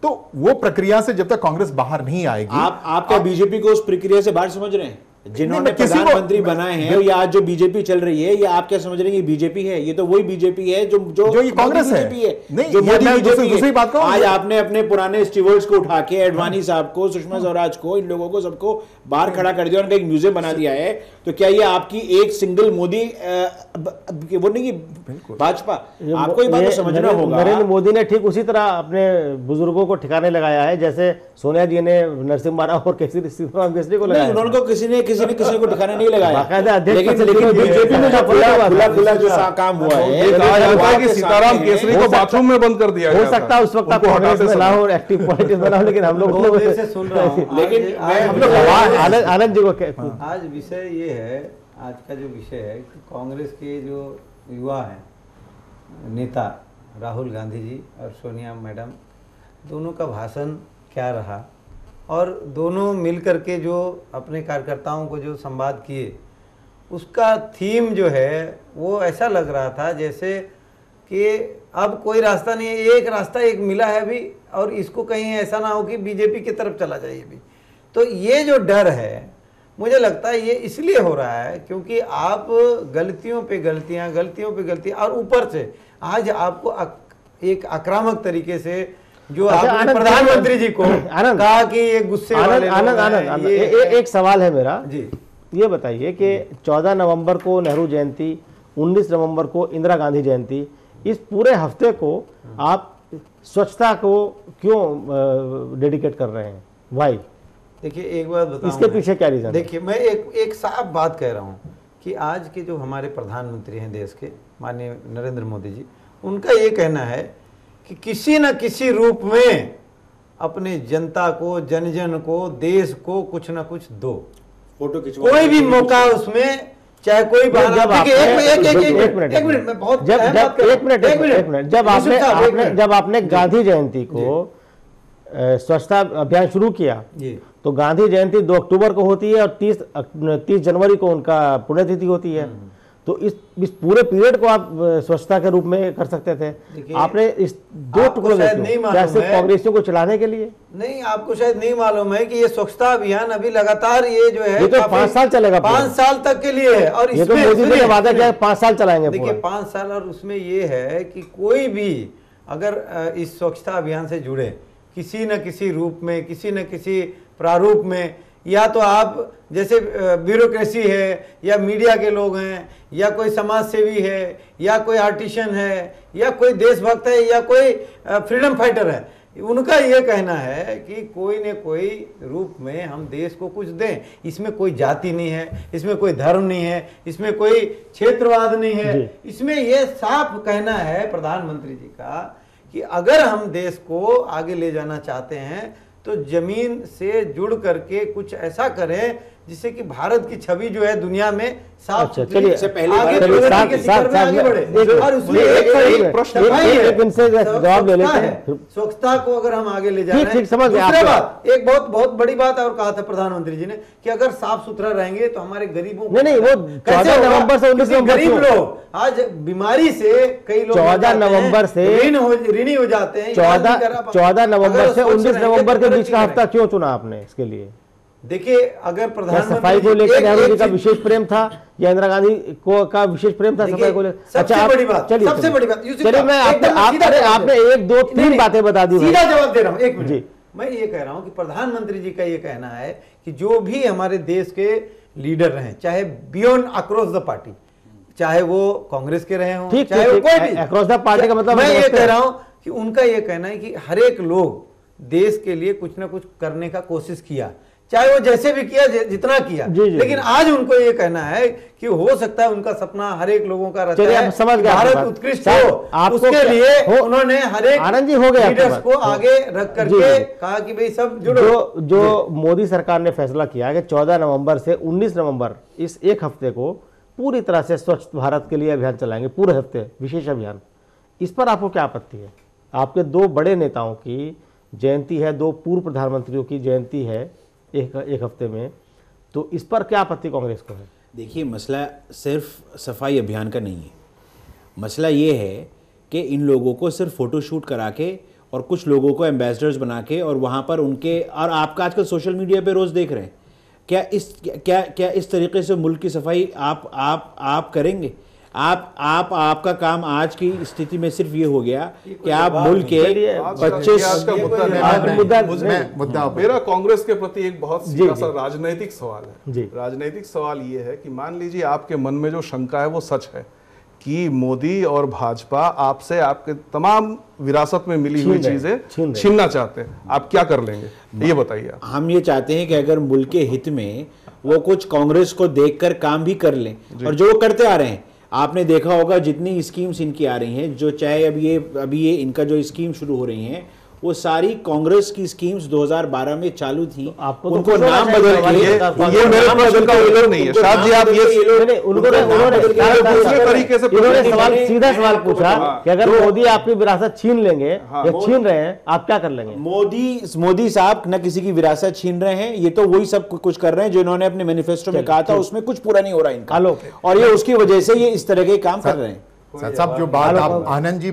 तो वो प्रक्रिया से जब तक कांग्रेस बाहर नहीं आएगी, आप क्या बीजेपी को उस प्रक्रिया से बाहर समझ रहे हैं? जिन्होंने प्रधानमंत्री बनाए हैं या आज जो बीजेपी चल रही है, या आप क्या समझ रहे हैं ये बीजेपी है? ये तो वही बीजेपी है जो ये कांग्रेस है। नहीं, जो दूसरी बात आज आपने अपने पुराने स्टीवर्ड्स को उठा के, एडवाणी साहब को, सुषमा स्वराज को, इन लोगों को सबको बाहर खड़ा कर दिया, उनका एक म्यूजियम बना दिया है। तो क्या ये आपकी एक सिंगल मोदी वो नहीं, भाजपा? आपको ये बात समझना होगा। नरेंद्र मोदी ने ठीक उसी तरह अपने बुजुर्गों को ठिकाने लगाया है जैसे सोनिया जी ने नरसिम्हा राव और केसरी को लगाया। उनको किसी को ठिकाने नहीं लगाया, लेकिन बीजेपी में खुला जो काम हुआ है, सीताराम केसरी को बाथरूम में बंद कर दिया। हो सकता है उस वक्त आप कांग्रेस में लाओ और एक्टिव पॉलिटिक्स बनाओ, लेकिन हम लोग से सुन रहा हूँ। लेकिन आनंद जी को आज विषय ये है, आज का जो विषय है कि कांग्रेस के जो युवा हैं, नेता राहुल गांधी जी और सोनिया मैडम, दोनों का भाषण क्या रहा, और दोनों मिलकर के जो अपने कार्यकर्ताओं को जो संवाद किए, उसका थीम जो है वो ऐसा लग रहा था जैसे कि अब कोई रास्ता नहीं है, एक रास्ता एक मिला है अभी, और इसको कहीं ऐसा ना हो कि बीजेपी की तरफ चला जाए अभी। तो ये जो डर है, मुझे लगता है ये इसलिए हो रहा है क्योंकि आप गलतियों पे गलतियां और ऊपर से आज आपको एक आक्रामक तरीके से जो आपने प्रधानमंत्री जी को कहा कि ये गुस्से वाले आनंद एक सवाल है मेरा जी, ये बताइए कि 14 नवंबर को नेहरू जयंती, 19 नवंबर को इंदिरा गांधी जयंती, इस पूरे हफ्ते को आप स्वच्छता को क्यों डेडिकेट कर रहे हैं? वाई? देखिए, एक बात बताऊं, इसके पीछे क्या रीजन? देखिए, मैं एक साफ बात कह रहा हूं कि आज के जो हमारे प्रधानमंत्री हैं देश के, माननीय नरेंद्र मोदी जी, उनका ये कहना है कि किसी न किसी रूप में अपने जनता को, जन को, देश को कुछ ना कुछ दो, फोटो खिंचवा, कोई भी मौका उसमें, चाहे कोई एक मिनट, जब आपने गांधी जयंती को स्वच्छता अभियान शुरू किया, तो गांधी जयंती 2 अक्टूबर को होती है और 30 जनवरी को उनका पुण्यतिथि होती है। तो इस पूरे पीरियड को आप स्वच्छता के रूप में कर सकते थे। आपने इस 2 टुकड़ों में कांग्रेसियों को चलाने के लिए? नहीं, आपको शायद नहीं मालूम है कि ये स्वच्छता अभियान अभी लगातार ये जो है, ये तो 5 साल चलेगा, 5 साल तक के लिए है। और ये तो मोदी जी ने वादा किया 5 साल चलाएंगे। देखिए, 5 साल, और उसमें ये है कि कोई भी अगर इस स्वच्छता अभियान से जुड़े किसी न किसी रूप में, किसी न किसी प्रारूप में, या तो आप जैसे ब्यूरोक्रेसी है, या मीडिया के लोग हैं, या कोई समाज सेवी है, या कोई आर्टिशियन है, या कोई देशभक्त है, या कोई फ्रीडम फाइटर है, उनका ये कहना है कि कोई न कोई रूप में हम देश को कुछ दें। इसमें कोई जाति नहीं है, इसमें कोई धर्म नहीं है, इसमें कोई क्षेत्रवाद नहीं है, इसमें ये साफ कहना है प्रधानमंत्री जी का कि अगर हम देश को आगे ले जाना चाहते हैं तो जमीन से जुड़ करके कुछ ऐसा करें जिससे कि भारत की छवि जो है दुनिया में साफ चलिए से पहले आगे बढ़े। और उसमें एक प्रश्न जवाब ले लेते हैं, स्वच्छता को अगर हम आगे ले जा रहे हैं। दूसरी बात, एक बहुत बड़ी बात और कहा था प्रधानमंत्री जी ने कि अगर साफ सुथरा रहेंगे तो हमारे गरीबों को, नहीं, वो 14 नवंबर से 19 नवंबर, गरीब लोग आज बीमारी से कई लोग 14 नवंबर से ऋणी हो जाते हैं। 14 नवंबर से 19 नवंबर के बीच का हफ्ता क्यों चुना आपने इसके लिए? देखिए अगर क्या प्रधानमंत्री सफाई को लेकर नेहरू जी का विशेष प्रेम था या इंदिरा गांधी को का विशेष प्रेम था सफाई को लेकर? सबसे बड़ी बात, सबसे बड़ी बात चलिए मैं आपने 1 2 3 बातें बता दी, सीधा जवाब दे रहा हूं। एक मिनट, मैं ये कह रहा हूं कि प्रधानमंत्री जी का ये कहना है कि जो भी हमारे देश के लीडर रहे, चाहे बियॉन्ड अक्रॉस द पार्टी, चाहे वो कांग्रेस के रहे हों, चाहे वो कोई भी अक्रॉस द पार्टी का मतलब, मैं ये कह रहा हूं कि उनका ये कहना है कि हर एक लोग देश के लिए कुछ ना कुछ करने का कोशिश किया, चाहे वो जैसे भी किया, जितना किया, लेकिन आज उनको ये कहना है कि हो सकता है उनका सपना हर एक लोगों का रहता है, समझ गया, भारत उत्कृष्ट हो, उसके लिए उन्होंने हर एक आनंद जी हो गया लीडर्स को आगे रख करके कहा कि भाई सब जुड़ो। जो मोदी सरकार ने फैसला किया कि 14 नवंबर से 19 नवंबर इस एक हफ्ते को पूरी तरह से स्वच्छ भारत के लिए अभियान चलाएंगे, पूरे हफ्ते विशेष अभियान, इस पर आपको क्या आपत्ति है? आपके 2 बड़े नेताओं की जयंती है, 2 पूर्व प्रधानमंत्रियों की जयंती है एक हफ्ते में, तो इस पर क्या आपत्ति कांग्रेस को है? देखिए, मसला सिर्फ सफाई अभियान का नहीं है। मसला ये है कि इन लोगों को सिर्फ फोटोशूट करा के और कुछ लोगों को एम्बेसडर्स बना के और वहाँ पर उनके, और आपका आजकल सोशल मीडिया पे रोज़ देख रहे हैं, क्या इस तरीके से मुल्क की सफाई आप करेंगे? आपका काम आज की स्थिति में सिर्फ ये हो गया कि आप मुल्क के 25 मुद्दा मेरा कांग्रेस के प्रति एक बहुत सीधा सा राजनीतिक सवाल है। राजनीतिक सवाल ये है कि मान लीजिए आपके मन में जो शंका है वो सच है कि मोदी और भाजपा आपसे आपके तमाम विरासत में मिली हुई चीजें छीनना चाहते हैं, आप क्या कर लेंगे, ये बताइए। हम ये चाहते हैं कि अगर मुल्क के हित में वो कुछ कांग्रेस को देखकर काम भी कर लें, और जो वो करते आ रहे हैं। आपने देखा होगा जितनी स्कीम्स इनकी आ रही हैं, जो चाहे अभी ये इनका जो स्कीम शुरू हो रही हैं, वो सारी कांग्रेस की स्कीम्स 2012 में चालू थी। उनको नाम बदल के, ये मेरे प्रश्न का उत्तर नहीं है शायद जी। आप ये दूसरे तरीके से सीधा सवाल पूछा कि अगर मोदी आपकी विरासत छीन लेंगे या छीन रहे हैं, आप क्या कर लेंगे? मोदी साहब न किसी की विरासत छीन रहे हैं, ये तो वही सब कुछ कर रहे हैं जो इन्होंने अपने मैनिफेस्टो में कहा था, उसमें कुछ पूरा नहीं हो रहा इनका, और ये उसकी वजह से ये इस तरह के काम कर रहे हैं। साहब जो बात आप आनंद जी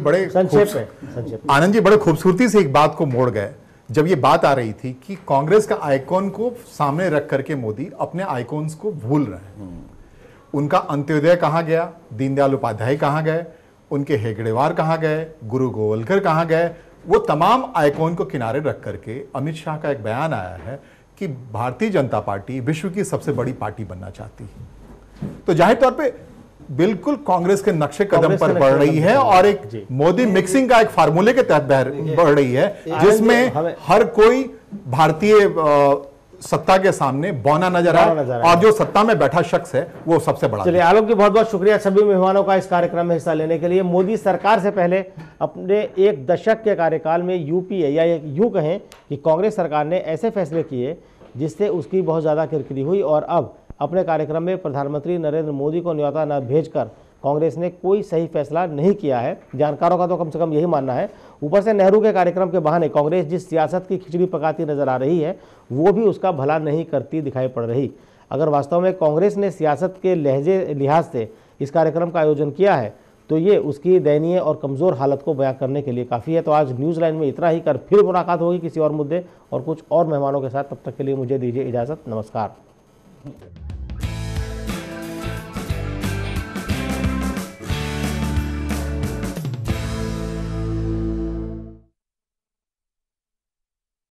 बड़े खूबसूरती से एक बात को मोड़ गए, जब ये बात आ रही थी कि कांग्रेस का आइकॉन को सामने रख करके मोदी अपने आइकॉन्स को भूल रहे हैं। उनका अंत्योदय कहां गया, दीनदयाल उपाध्याय कहां गए, उनके हेगड़ेवार कहां गए, गुरु गोवलकर कहां गए? वो तमाम आइकॉन को किनारे रख करके अमित शाह का एक बयान आया है कि भारतीय जनता पार्टी विश्व की सबसे बड़ी पार्टी बनना चाहती है। तो जाहिर तौर पर बिल्कुल कांग्रेस के नक्शे कदम पर बढ़ रही है और एक मोदी मिक्सिंग का एक फार्मूले के तहत बढ़ रही है, जिसमें हर कोई भारतीय सत्ता के सामने बौना नजर आए और जो सत्ता में बैठा शख्स है वो सबसे बड़ा। चलिए आलोक जी, बहुत बहुत शुक्रिया सभी मेहमानों का इस कार्यक्रम में हिस्सा लेने के लिए। मोदी सरकार से पहले अपने 1 दशक के कार्यकाल में यूपीए या यूं कहें कि कांग्रेस सरकार ने ऐसे फैसले किए जिससे उसकी बहुत ज़्यादा किरकिरी हुई, और अब अपने कार्यक्रम में प्रधानमंत्री नरेंद्र मोदी को न्योता न भेजकर कांग्रेस ने कोई सही फैसला नहीं किया है। जानकारों का तो कम से कम यही मानना है। ऊपर से नेहरू के कार्यक्रम के बहाने कांग्रेस जिस सियासत की खिचड़ी पकाती नजर आ रही है, वो भी उसका भला नहीं करती दिखाई पड़ रही। अगर वास्तव में कांग्रेस ने सियासत के लिहाज से इस कार्यक्रम का आयोजन किया है, तो ये उसकी दयनीय और कमज़ोर हालत को बयां करने के लिए काफ़ी है। तो आज न्यूज़ लाइन में इतना ही, कर फिर मुलाकात होगी किसी और मुद्दे और कुछ और मेहमानों के साथ। तब तक के लिए मुझे दीजिए इजाज़त। नमस्कार।